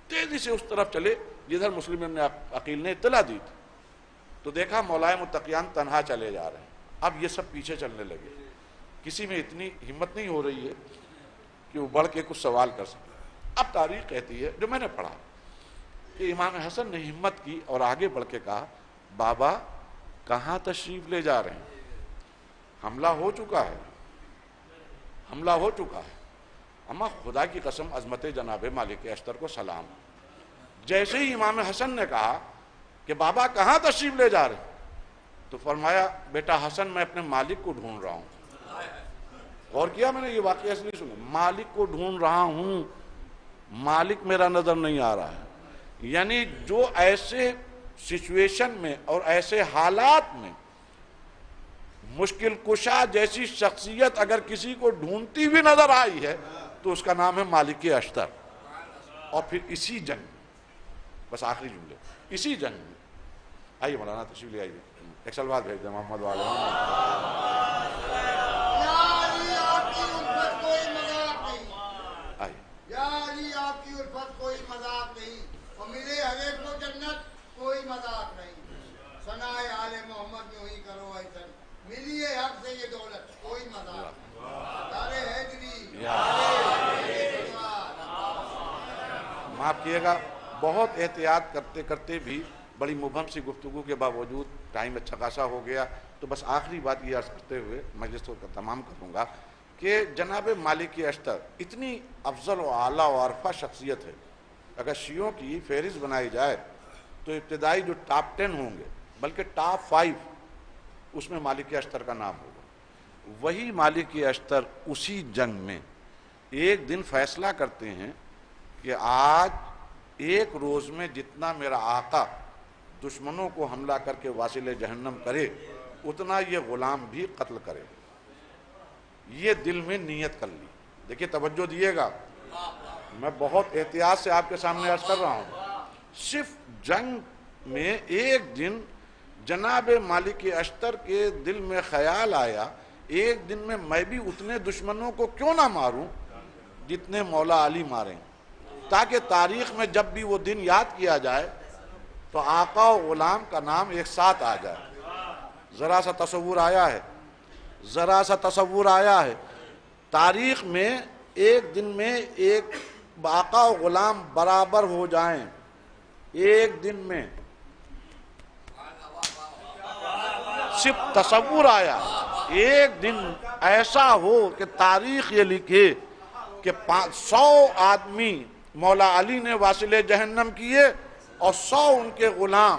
تیزی سے اس طرف چلے جدھر مسلم ابن عقیل نے اطلاع دی تھی. تو دیکھا مولائے متقیان تنہا چلے جا رہے ہیں. اب یہ سب پیچھے چلنے لگے. کسی میں اتنی ہمت نہیں ہو رہی ہے کہ وہ بڑھ کے کچھ سوال کر سکے. اب تاریخ کہتی ہے، جو میں نے پڑھا، کہ امام حسن نے ہمت کی اور آگے بڑھ کے کہا، بابا کہاں تشریف لے جا رہے ہیں؟ حملہ ہو چکا ہے، حملہ ہو چکا ہے. اما خدا کی قسم عظمت جناب مالک اشتر کو سلام. جیسے ہی امام حسن نے کہا کہ بابا کہاں تشریف لے جا رہے ہیں، تو فرمایا، بیٹا حسن میں اپنے مالک کو ڈھونڈ رہا ہوں. غور کیا میں نے یہ واقعہ اس لیے سنا، مالک کو ڈھونڈ رہا ہوں، مالک میرا نظر نہیں آ رہا ہے. یعنی جو ایسے سچویشن میں اور ایسے حالات میں مشکل کشا جیسی شخصیت اگر کسی کو ڈھونڈتی بھی نظر آئی ہے تو اس کا نام ہے مالک اشتر. اور پھر اسی جنگ، بس آخری جملے، اسی جنگ میں آئیے مولانا تشریف لے آئیے، ایک سال بعد بھیج دیں محمد والے. یا علی آپ کی الفت کوئی مذاق نہیں، اور ملے ہر ایک کو جنت کوئی مذاق نہیں. ثنائے آل محمد میں ہوئی کرو ایسن، ملی ہے حق سے یہ دولت کوئی مذاق نہیں. دارے حیدری معاف کیے گا، بہت احتیاط کرتے کرتے بھی بڑی مبہم سی گفتگو کے باوجود ٹائم اچھا خاصا ہو گیا. تو بس آخری بات یہ عرض کرتے ہوئے مجلس کو تمام کروں گا کہ جناب مالک اشتر اتنی افضل و اعلیٰ و عرفہ شخصیت ہے. اگر شیعوں کی فہرست بنائی جائے تو ابتدائی جو ٹاپ 10 ہوں گے، بلکہ ٹاپ 5، اس میں مالک اشتر کا نام ہوگا. وہی مالک اشتر اسی جنگ میں ایک دن فیصلہ کرتے ہیں کہ آج ایک روز میں جتنا میرا آقا دشمنوں کو حملہ کر کے واصل جہنم کرے اتنا یہ غلام بھی قتل کرے. یہ دل میں نیت کر لی. دیکھیے توجہ دیے گا، میں بہت احتیاط سے آپ کے سامنے عرض کر رہا ہوں. صرف جنگ میں ایک دن جناب مالک اشتر کے دل میں خیال آیا، ایک دن میں بھی اتنے دشمنوں کو کیوں نہ ماروں جتنے مولا علی ماریں، تاکہ تاریخ میں جب بھی وہ دن یاد کیا جائے تو آقا و غلام کا نام ایک ساتھ آ جائے. ذرا سا تصور آیا ہے، ذرا سا تصور آیا ہے، تاریخ میں ایک دن میں ایک آقا و غلام برابر ہو جائیں. ایک دن میں صرف تصور آیا، ایک دن ایسا ہو کہ تاریخ یہ لکھے کہ 100 آدمی مولا علی نے واصل جہنم کیے اور 100 ان کے غلام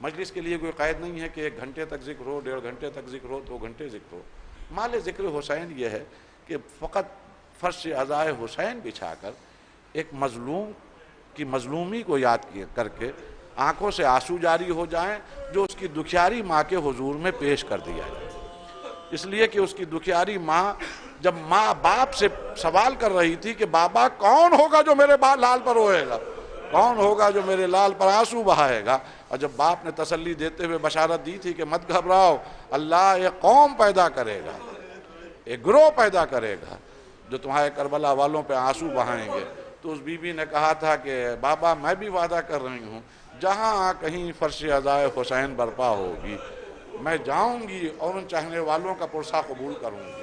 مجلس کے لیے کوئی قید نہیں ہے کہ 1 گھنٹے تک ذکر ہو، 1.5 گھنٹے تک ذکر ہو، 2 گھنٹے ذکر ہو۔ مال ذکر حسین یہ ہے کہ فقط فرش عزائے حسین بچھا کر ایک مظلوم کی مظلومی کو یاد کر کے آنکھوں سے آنسو جاری ہو جائیں، جو اس کی دکھیاری ماں کے حضور میں پیش کر دیا جائے۔ اس لیے کہ اس کی دکھیاری ماں جب ماں باپ سے سوال کر رہی تھی کہ بابا کون ہوگا جو میرے لال پر روئے گا، کون ہوگا جو میرے لال پر آنسو بہائے گا، اور جب باپ نے تسلی دیتے ہوئے بشارت دی تھی کہ مت گھبراؤ، اللہ ایک قوم پیدا کرے گا، ایک گروہ پیدا کرے گا جو تمہارے کربلا والوں پہ آنسو بہائیں گے، تو اس بی بی نے کہا تھا کہ بابا میں بھی وعدہ کر رہی ہوں، جہاں کہیں فرش عزائے حسین برپا ہوگی میں جاؤں گی اور ان چاہنے والوں کا پرسہ قبول کروں گی۔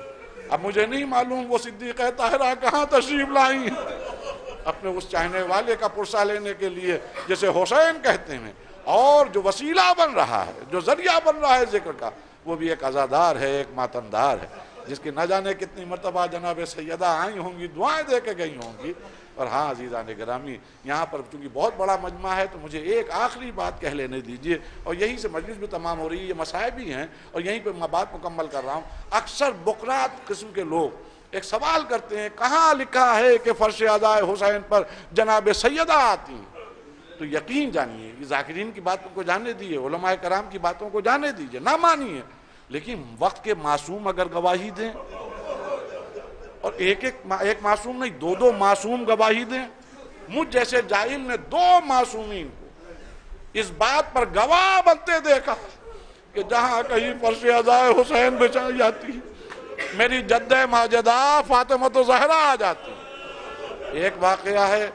اب مجھے نہیں معلوم وہ صدیقہ طاہرہ کہاں تشریف لائیں اپنے اس چاہنے والے کا پرسہ لینے کے لیے جسے حسین کہتے ہیں، اور جو وسیلہ بن رہا ہے، جو ذریعہ بن رہا ہے ذکر کا، وہ بھی ایک عزادار ہے، ایک ماتمدار ہے، جس کی نہ جانے کتنی مرتبہ جناب سیدہ آئی ہوں گی، دعائیں دے کے گئی ہوں گی۔ اور ہاں عزیزان گرامی، یہاں پر چونکہ بہت بڑا مجمع ہے تو مجھے ایک آخری بات کہہ لینے دیجئے، اور یہیں سے مجلس بھی تمام ہو رہی ہے، یہ مسائب بھی ہیں اور یہیں پہ میں بات مکمل کر رہا ہوں۔ اکثر بقرات قسم کے لوگ ایک سوال کرتے ہیں کہاں لکھا ہے کہ فرش عزائے حسین پر جناب سیدہ آتی ہیں؟ تو یقین جانیے، یہ ذاکرین کی باتوں کو جانے دیجیے، علماء کرام کی باتوں کو جانے دیجیے، نہ مانیے، لیکن وقت کے معصوم اگر گواہی دیں، اور ایک معصوم نہیں، 2 معصوم گواہی دیں، مجھ جیسے جاہل نے 2 معصومین کو اس بات پر گواہ بنتے دیکھا کہ جہاں کہیں فرش عزائے حسین بچائی جاتی میری جد ماجدہ فاطمہ زہرا آ جاتی۔ ایک واقعہ ہے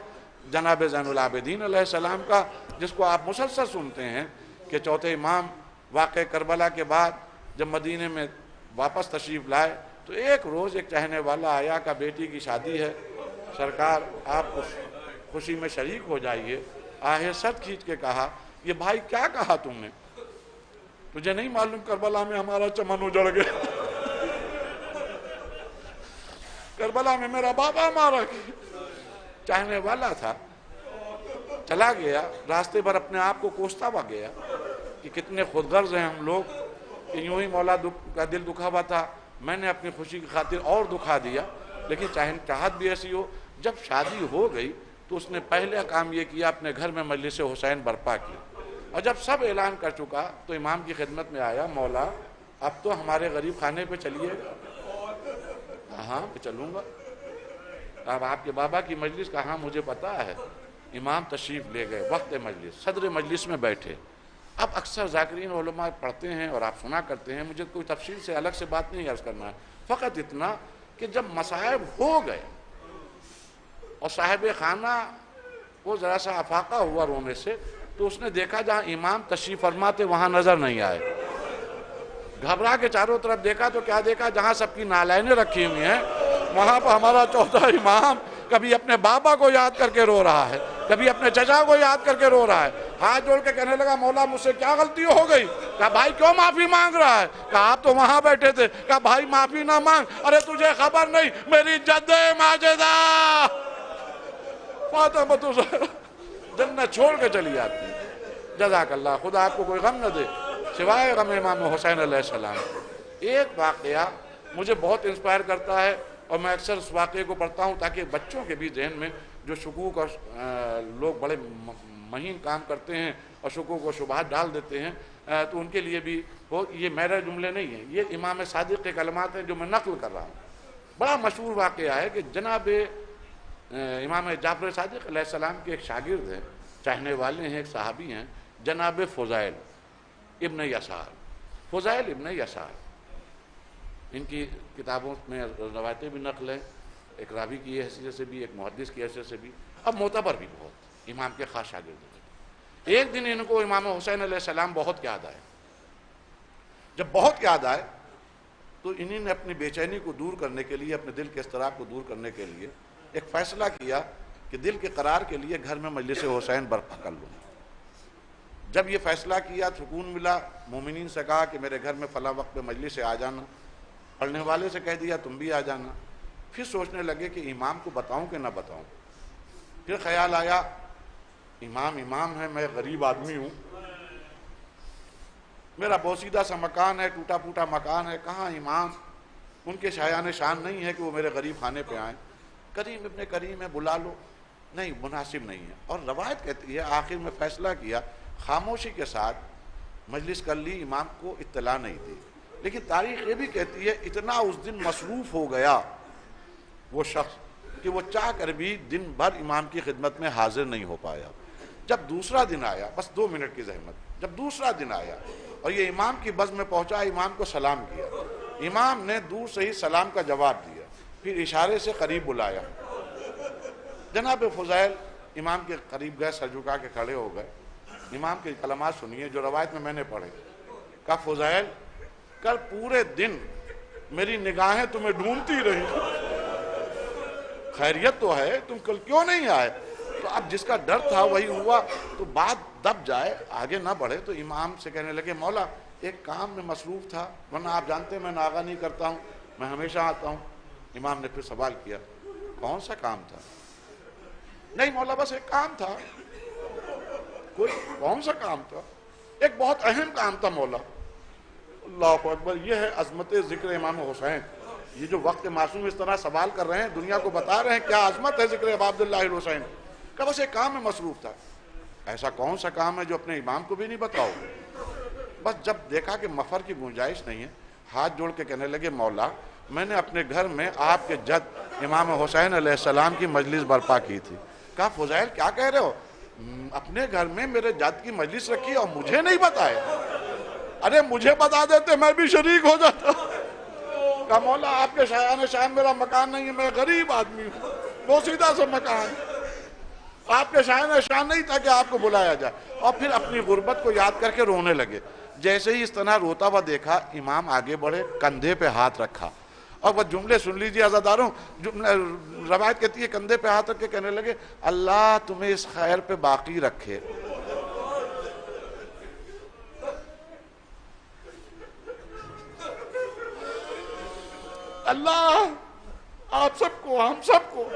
جناب زین العابدین علیہ السلام کا، جس کو آپ مسلسل سنتے ہیں کہ چوتھے امام واقع کربلا کے بعد جب مدینے میں واپس تشریف لائے تو ایک روز ایک چاہنے والا آیا کہ بیٹی کی شادی ہے، سرکار آپ اس خوشی میں شریک ہو جائیے۔ آہے سر کھینچ کے کہا، یہ بھائی کیا کہا تم نے؟ تجھے نہیں معلوم کربلا میں ہمارا چمن اجڑ گیا، کربلا میں میرا بابا مارا گیا۔ چاہنے والا تھا، چلا گیا، راستے پر اپنے آپ کو کوستا ہوا گیا کہ کتنے خود غرض ہیں ہم لوگ، کہ یوں ہی مولا کا دل دکھا ہوا تھا، میں نے اپنی خوشی کی خاطر اور دکھا دیا، لیکن چاہت بھی ایسی ہو۔ جب شادی ہو گئی تو اس نے پہلا کام یہ کیا، اپنے گھر میں مجلس حسین برپا کی، اور جب سب اعلان کر چکا تو امام کی خدمت میں آیا، مولا اب تو ہمارے غریب خانے پہ چلیے گا؟ ہاں میں چلوں گا۔ اب آپ کے بابا کی مجلس کا، ہاں مجھے پتا ہے۔ امام تشریف لے گئے، وقت مجلس، صدر مجلس میں بیٹھے۔ اب اکثر ذاکرین علماء پڑھتے ہیں اور آپ سنا کرتے ہیں، مجھے کوئی تفصیل سے الگ سے بات نہیں عرض کرنا ہے، فقط اتنا کہ جب مصائب ہو گئے اور صاحب خانہ کو ذرا سا افاقہ ہوا رونے سے، تو اس نے دیکھا جہاں امام تشریف فرما تھے وہاں نظر نہیں آئے۔ گھبرا کے چاروں طرف دیکھا تو کیا دیکھا، جہاں سب کی نالائنیں رکھی ہوئی ہیں وہاں پر ہمارا چوتھا امام کبھی اپنے بابا کو یاد کر کے رو رہا ہے، کبھی اپنے چچا کو یاد کر کے رو رہا ہے۔ ہاتھ جوڑ کے کہنے لگا، مولا مجھ سے کیا غلطی ہو گئی؟ کہا بھائی کیوں معافی مانگ رہا ہے؟ کہا آپ تو وہاں بیٹھے تھے۔ کہا بھائی معافی نہ مانگ، ارے تجھے خبر نہیں میری جد ماجدہ فاطمہ زہرا جنت چھوڑ کے چلی جاتی ہے۔ جزاک اللہ، خدا آپ کو کوئی غم نہ دے سوائے غم امام حسین علیہ السلام۔ ایک واقعہ مجھے بہت انسپائر کرتا ہے اور میں اکثر اس واقعے کو پڑھتا ہوں تاکہ بچوں کے بھی ذہن میں جو شکوک اور لوگ بڑے مہین کام کرتے ہیں اور شکوک و شبہات ڈال دیتے ہیں، تو ان کے لیے بھی بہت، یہ میرے جملے نہیں ہیں، یہ امام صادق کے کلمات ہیں جو میں نقل کر رہا ہوں۔ بڑا مشہور واقعہ ہے کہ جناب امام جعفر صادق علیہ السلام کے ایک شاگرد ہیں، چاہنے والے ہیں، ایک صحابی ہیں، جناب فضیل ابن یسار۔ فضیل ابن یسار، ان کی کتابوں میں روایتیں بھی نقل ہیں، ایک راوی کی حیثیت سے بھی، ایک محدث کی حیثیت سے بھی، اب معتبر بھی بہت، امام کے خاص شاگرد ہیں۔ ایک دن ان کو امام حسین علیہ السلام بہت یاد آئے۔ جب بہت یاد آئے تو انہوں نے اپنی بے چینی کو دور کرنے کے لیے، اپنے دل کے اضطراب کو دور کرنے کے لیے ایک فیصلہ کیا کہ دل کے قرار کے لیے گھر میں مجلس حسین برپا کر لوں۔ جب یہ فیصلہ کیا، سکون ملا، مومنین سے کہا کہ میرے گھر میں فلاں وقت پہ مجلس سے آ جانا، پڑھنے والے سے کہہ دیا تم بھی آ جانا۔ پھر سوچنے لگے کہ امام کو بتاؤں کہ نہ بتاؤں۔ پھر خیال آیا امام ہے، میں غریب آدمی ہوں، میرا بوسیدہ سا مکان ہے، ٹوٹا پھوٹا مکان ہے، کہاں امام؟ ان کے شایان شان نہیں ہے کہ وہ میرے غریب خانے پہ آئیں، کریم ابن کریم ہے، بلا لو، نہیں، مناسب نہیں ہے۔ اور روایت کہتی ہے آخر میں فیصلہ کیا، خاموشی کے ساتھ مجلس کر لی، امام کو اطلاع نہیں دی۔ لیکن تاریخ یہ بھی کہتی ہے اتنا اس دن مصروف ہو گیا وہ شخص کہ وہ چاہ کر بھی دن بھر امام کی خدمت میں حاضر نہیں ہو پایا۔ جب دوسرا دن آیا، بس 2 منٹ کی زحمت، جب دوسرا دن آیا اور یہ امام کی بز میں پہنچا، امام کو سلام کیا، امام نے دور سے ہی سلام کا جواب دیا، پھر اشارے سے قریب بلایا۔ جناب فضیل امام کے قریب گئے، سر جھکا کے کھڑے ہو گئے، امام کے کلمات سنیے جو روایت میں نے پڑھے۔ کہا فضیل کل پورے دن میری نگاہیں تمہیں ڈھونڈتی رہی، خیریت تو ہے، تم کل کیوں نہیں آئے؟ تو اب جس کا ڈر تھا وہی ہوا، تو بات دب جائے، آگے نہ بڑھے، تو امام سے کہنے لگے مولا ایک کام میں مصروف تھا، ورنہ آپ جانتے ہیں میں ناغہ نہیں کرتا ہوں، میں ہمیشہ آتا ہوں۔ امام نے پھر سوال کیا کون سا کام تھا؟ نہیں مولا بس ایک کام تھا۔ کوئی کون سا کام تھا؟ ایک بہت اہم کام تھا مولا۔ اللہ اکبر، یہ ہے عظمت ذکر امام حسین۔ یہ جو وقت معصوم اس طرح سوال کر رہے ہیں، دنیا کو بتا رہے ہیں کیا عظمت ہے ذکر ابا عبداللہ الحسین کا۔ بس ایک کام میں مصروف تھا۔ ایسا کون سا کام ہے جو اپنے امام کو بھی نہیں بتاؤ؟ بس جب دیکھا کہ مفر کی گنجائش نہیں ہے، ہاتھ جوڑ کے کہنے لگے مولا میں نے اپنے گھر میں آپ کے جد امام حسین علیہ السلام کی مجلس برپا کی تھی۔ کہا فضیل کیا کہہ رہے ہو؟ اپنے گھر میں میرے جد کی مجلس رکھی اور مجھے نہیں بتائے؟ ارے مجھے بتا دیتے میں بھی شریک ہو جاتا۔ کہا مولا آپ کے شایان شان میرا مکان نہیں ہے، میں غریب آدمی ہوں، بوسیدہ سے مکان، آپ کے شایان شان نہیں تھا کہ آپ کو بلایا جائے۔ اور پھر اپنی غربت کو یاد کر کے رونے لگے۔ جیسے ہی اس طرح روتا ہوا دیکھا، امام آگے بڑھے، کندھے پہ ہاتھ رکھا، اور وہ جملے سن لیجیے عزاداروں، روایت کہتی ہے کندھے پہ ہاتھ رکھ کے کہنے لگے اللہ تمہیں اس خیر پہ باقی رکھے۔ اللہ آپ سب کو، ہم سب کو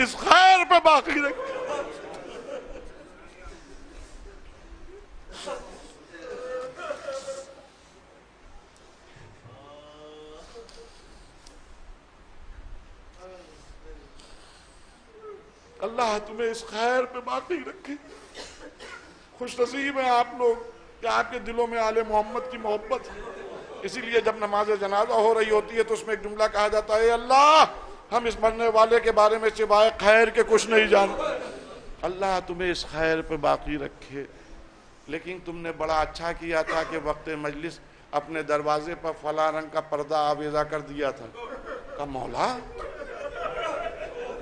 اس خیر پہ باقی رکھے۔ اللہ تمہیں اس خیر پہ باقی رکھے۔ خوش نصیب ہیں آپ لوگ کہ آپ کے دلوں میں آل محمد کی محبت ہے۔ اسی لیے جب نماز جنازہ ہو رہی ہوتی ہے تو اس میں ایک جملہ کہا جاتا ہے، اے اللہ ہم اس مرنے والے کے بارے میں سوائے خیر کے کچھ نہیں جانتے، اللہ تمہیں اس خیر پہ باقی رکھے۔ لیکن تم نے بڑا اچھا کیا تھا کہ وقت مجلس اپنے دروازے پر فلاں رنگ کا پردہ آویزہ کر دیا تھا۔ کہا مولا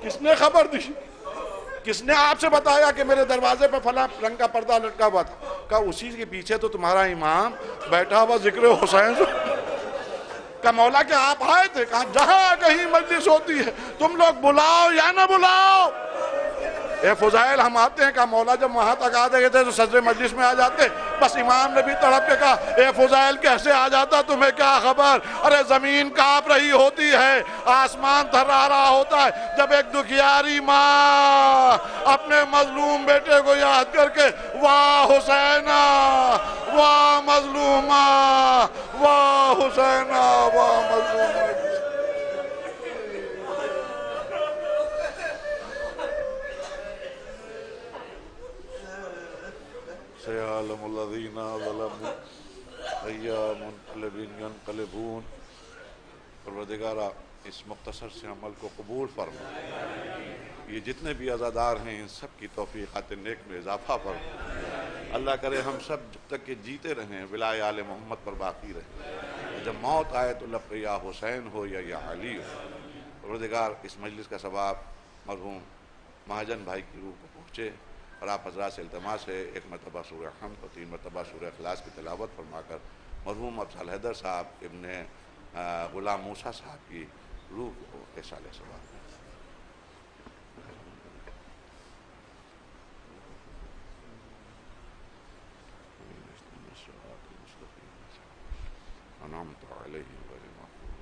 کس نے خبر دی؟ کس نے آپ سے بتایا کہ میرے دروازے پہ فلاں رنگ کا پردہ لٹکا ہوا تھا؟ کہا اسی کے پیچھے تو تمہارا امام بیٹھا ہوا ذکر حسین۔ کہا مولا کہ آپ آئے تھے؟ کہا جہاں کہیں مجلس ہوتی ہے تم لوگ بلاؤ یا نہ بلاؤ، اے فضائل ہم آتے ہیں۔ کہا مولا جب وہاں تک آ گئے تھے تو صدر مجلس میں آ جاتے، بس امام نے بھی تڑپ کے کہا اے فضائل کیسے آ جاتا، تمہیں کیا خبر؟ ارے زمین کانپ رہی ہوتی ہے، آسمان تھرا رہا ہوتا ہے، جب ایک دکھیاری ماں اپنے مظلوم بیٹے کو یاد کر کے واہ حسینہ واہ مظلومہ واہ حسینہ واہ مظلومہ، سيعلم الذين ظلموا أي منقلب ينقلبون۔ پروردگارہ اس مختصر سے عمل کو قبول فرما، یہ جتنے بھی عزادار ہیں ان سب کی توفیقات نیک میں اضافہ فرما۔ اللہ کرے ہم سب جب تک کہ جیتے رہیں ولائے آل محمد پر باقی رہیں، جب موت آئے تو لب یا حسین ہو یا علی ہو۔ پروردگار اس مجلس کا ثواب مرحوم مہاجن بھائی کی روح کو پہنچے، اور آپ حضرات سے التماس ہے 1 مرتبہ سورہ حمد اور 3 مرتبہ سورہ اخلاص کی تلاوت فرما کر مرحوم افضل حیدر صاحب ابن غلام موسیٰ صاحب کی روح کو احسال ثواب۔ انعمت علیہم غیر المغضوب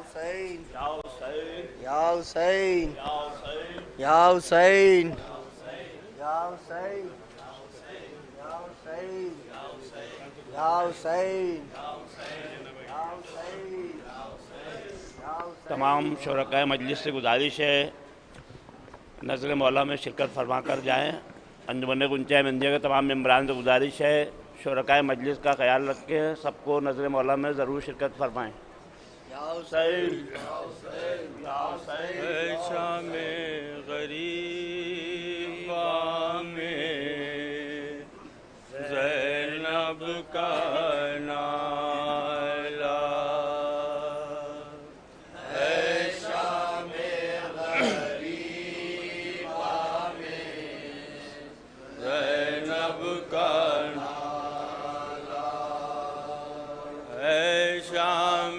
حسین یا حسین یا حسین یا حسین یا حسین یا حسین یا حسین یا حسین تمام شرکائے مجلس سے گزارش ہے نظر مولا میں شرکت فرما کر جائیں. انجمن گنچہ مندیہ کے تمام ممبران سے گزارش ہے شرکائے مجلس کا خیال رکھ کے سب کو نظر مولا میں ضرور شرکت فرمائیں. یا حسین اے شام غریب میں زینب کا نالا اے شام غریب میں زینب کا نالا اے شام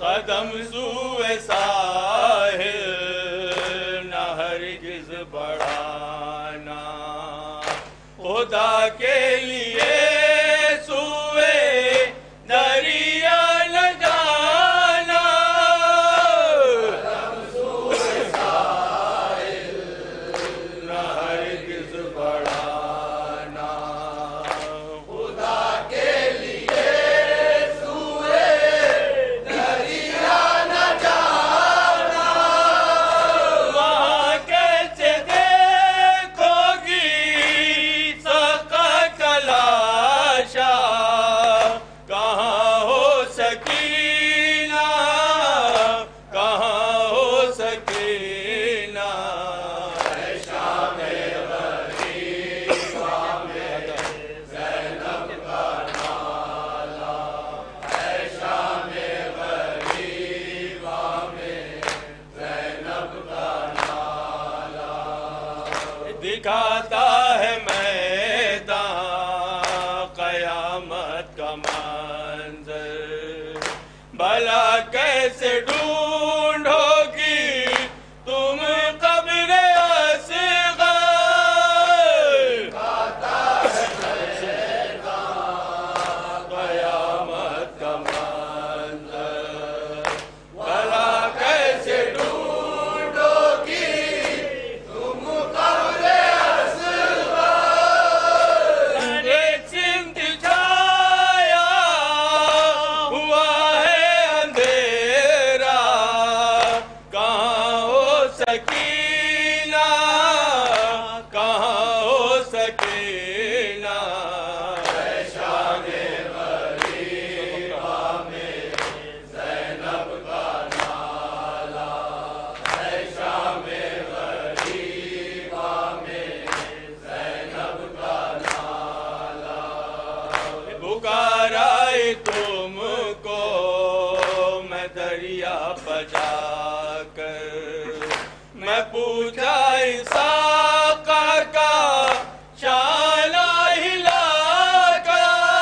قدم سوئے ساحل نہ ہرگز بڑھانا خدا کے لیے سوئے دریا نہ جانا قدم سوئے ساحل نہ ہرگز بڑھانا خدا کے لیے دکھاتا ہے میدان قیامت کا منظر بھلا کیسے ڈھونڈو گی تم قبر اصغر دکھاتا ہے میدان قیامت کا منظر بھلا کیسے ڈھونڈو گی تم قبر بجا کر میں پوچھا اسحاق کا شانہ ہلا کر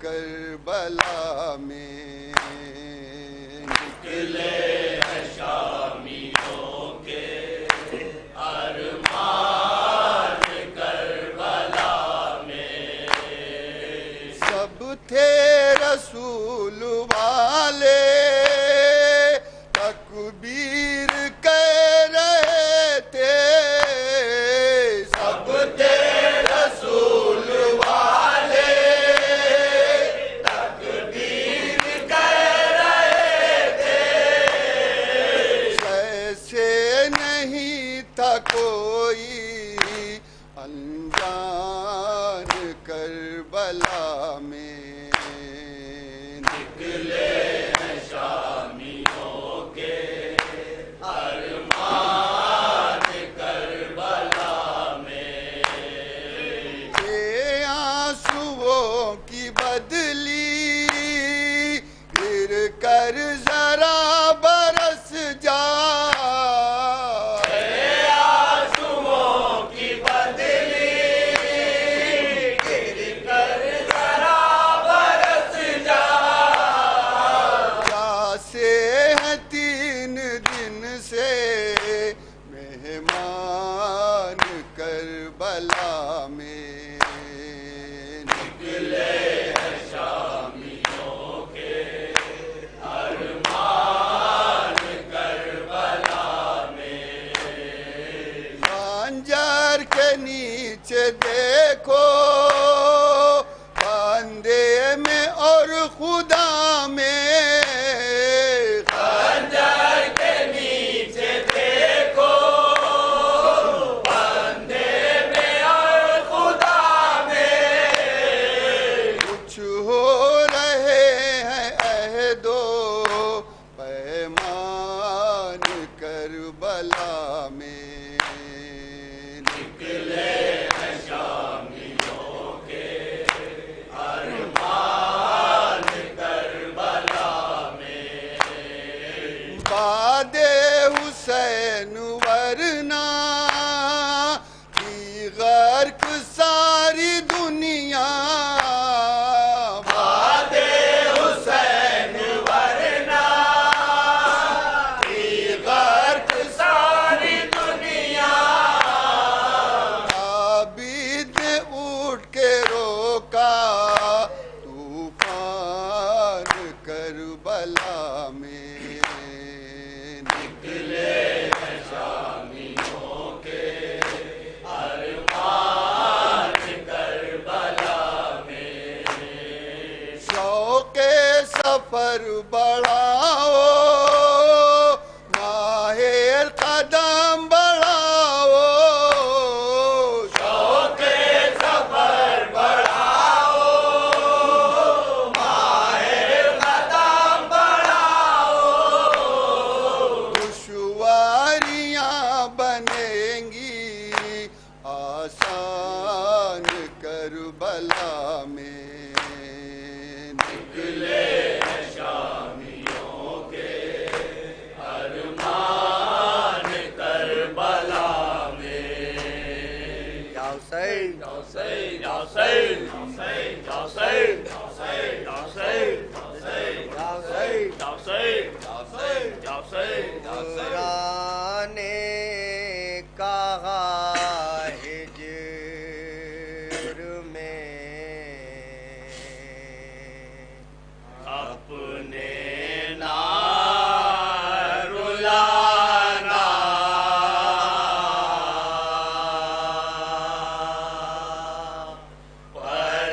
کربلا میں نکلے 3 دن سے مہمان کربلا میں نکلے ہیں شامیوں کے ارمان کربلا میں خنجر کے نیچے دیکھو بندے میں اور خدا میں خنجر کے نیچے دیکھو بندے میں اور خدا میں کچھ ہو رہے ہیں عہد و پیمان کربلا میں نکلے ہیں شامیوں کے ارمان کربلا میں باد حسین ورنہ کی غرق ساری دنیا باد حسین ورنہ کی غرق ساری دنیا عابد نے اٹھ کے روکا طوفان کربلا میں نکلے ہیں شامیوں کے ارمان کربلا میں شوق سفر بڑھاؤ ماہر قدم بڑھاؤ شوق سفر بڑھاؤ ماہر قدم بڑھاؤ دشواریاں بنیں گی آسان کربلا میں نکلے ہیں شامیوں کے ارمان کربلا میں یا حسین یا حسین یا حسین یا حسین یا حسین یا حسین یا حسین یا حسین یا حسین قرآن نے کہا ہجر میں اپنے نار رلانا پر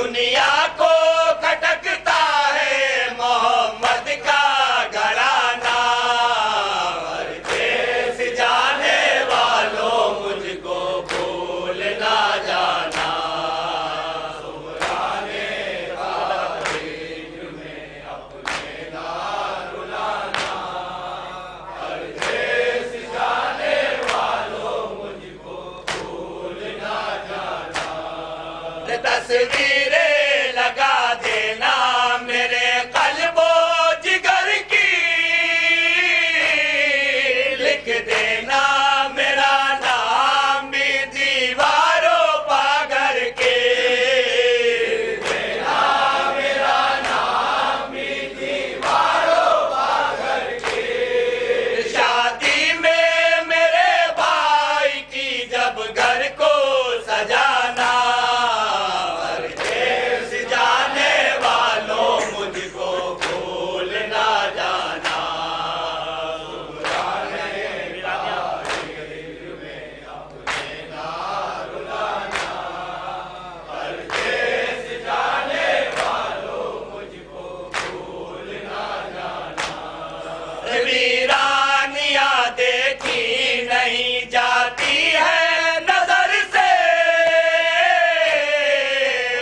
دنیا کو کھٹکتا ہے محمد کا گھرانہ ہر دیس جانے والوں مجھ کو بھول نہ جانا سہرانے تاریخ میں اپنے نہ رلانا ہر دیس جانے والوں مجھ کو بھول نہ جانا تصویریں لگا دینا میرے قلب و جگر کی لکھ دینا میرا نام بھی دیواروں پاگر کے دینا میرا نام بھی دیواروں پاگر کے شادی میں میرے بھائی کی جب گھر کو سجانا ہر دیس جانے والوں مجھ کو بھول نہ جانا سہرانے تاریخ میں اپنے نہ رلانا ہر دیس جانے والوں مجھ کو بھول نہ جانا ویرانیاں دیکھی نہیں جاتی ہے نظر سے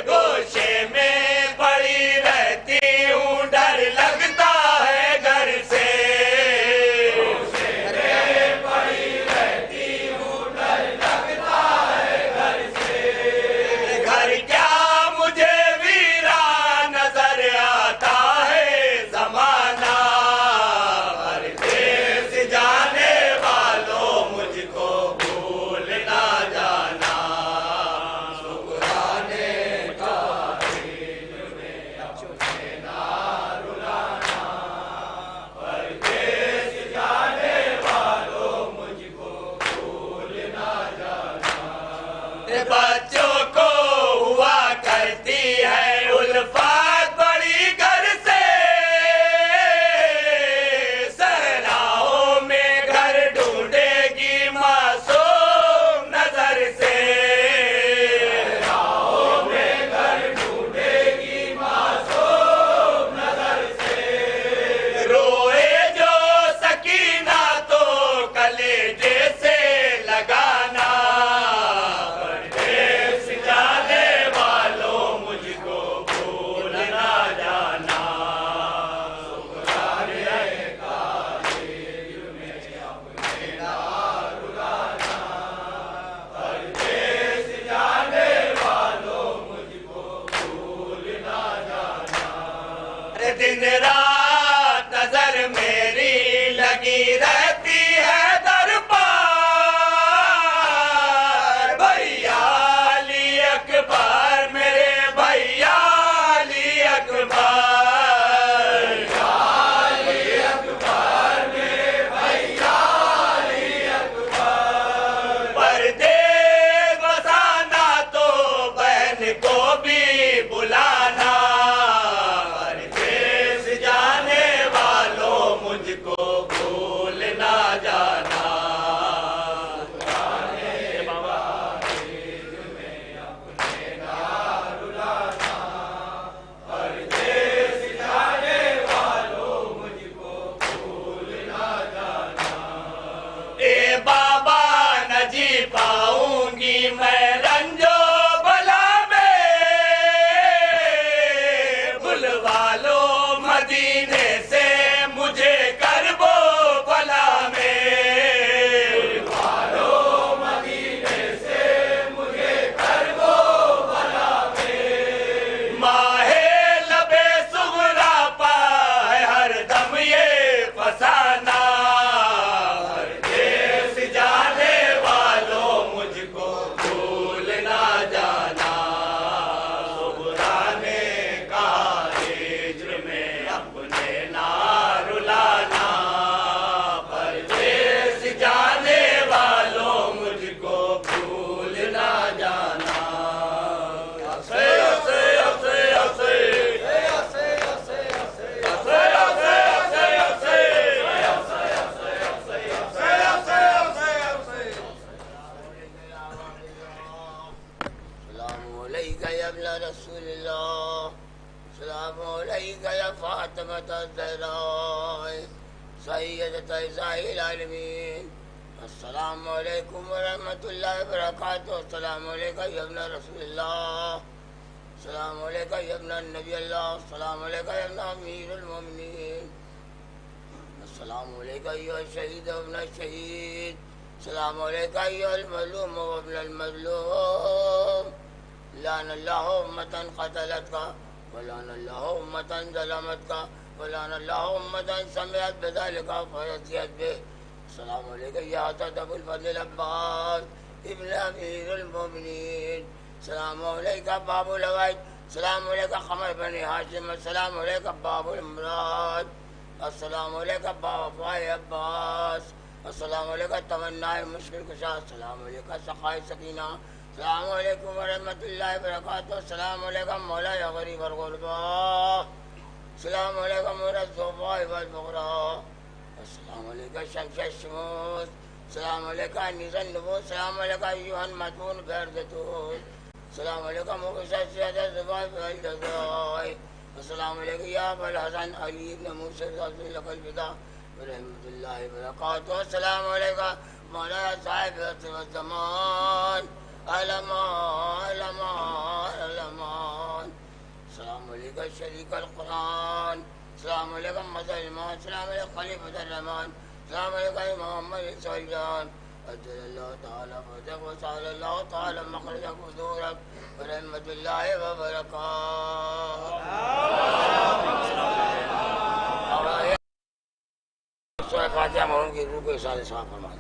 گوشے میں پڑی رہتی ہوں ڈر لگتا ہے گھر سے گوشے میں پڑی رہتی ہوں ڈر لگتا ہے گھر سے گھر کیا مجھے ویران نظر آتا ہے زمانہ ہر دیس جانے والوں مجھ کو بھول نہ جانا سہرانے تاریخ میں اپنے نہ رلانا ہر دیس جانے والوں مجھ کو بھول نہ جانا بچوں کو ہوا کرتی ہے الفات بڑی گھر سے صحراؤں میں گھر ڈھونڈے گی معصوم نظر سے صحراؤں میں گھر ڈھونڈے گی معصوم نظر سے روئے جو سکینہ تو کلیجے سے لگانا ہر دیس جانے والوں مجھ کو بھول نہ جانا سہرانے تاریخ میں اپنے نہ رلانا ہر دیس جانے والوں مجھ کو بھول نہ جانا دن رات نظر میری لگی رہتی ہے در پار بھیا علی اکبر میرے بھیا علی اکبر علی اکبر میرے بھیا علی اکبر پردیس بسانا تو بہن کو بھی بلانا ہر دیس جانے والوں الله السلام عليك يا فاطمة الزهراء سيدة نساء العالمين السلام عليكم ورحمة الله وبركاته السلام عليك يا ابن رسول الله السلام عليك يا ابن النبي الله السلام عليك يا ابن أمير المؤمنين السلام عليك أيها الشهيد وابن الشهيد السلام عليك أيها المظلوم وابن المظلوم لعن الله أمة قتلتك ولعن الله أمة ظلمتك ولعن الله أمة سمعت بذلك فرضيت به السلام عليك يا أسد أبو الفضل العباس ابن أمير المؤمنين السلام عليك باب الغيب السلام عليك قمر بني هاشم السلام عليك باب المراد السلام عليك باب وفاء عباس السلام عليك تمنى مشکل کشا السلام عليك سخاء سکینہ السلام علیکم ورحمۃ اللہ وبرکاتہ السلام علیکم مولا یا غریب الغرباء السلام علیکم الصفاء والبغراء السلام علیکم شمس الشموس السلام علیکم انیس النبوس السلام علیکم ایوہ المدفون بردتون السلام علیکم مقصد سیادہ زبائی والجزائی السلام علیکم یا ابا الحسن علی ابن موسیٰ رضی اللہ الفدا ورحمۃ اللہ وبرکاتہ السلام علیکم مولا صاحب الزمان علمان علمان علمان السلام علیکم شریک القرآن السلام علیکم مظہر ایمان السلام علیکم خلیفۃ الرحمان السلام علیکم محمد سلجان اجل اللہ تعالی فضلک وسال اللہ تعالی مخرجک وزورک ورحمۃ اللہ وبرکاتہ سورہ فاتحہ مرحوم کی روح کو ارشاد ثواب فرمائے.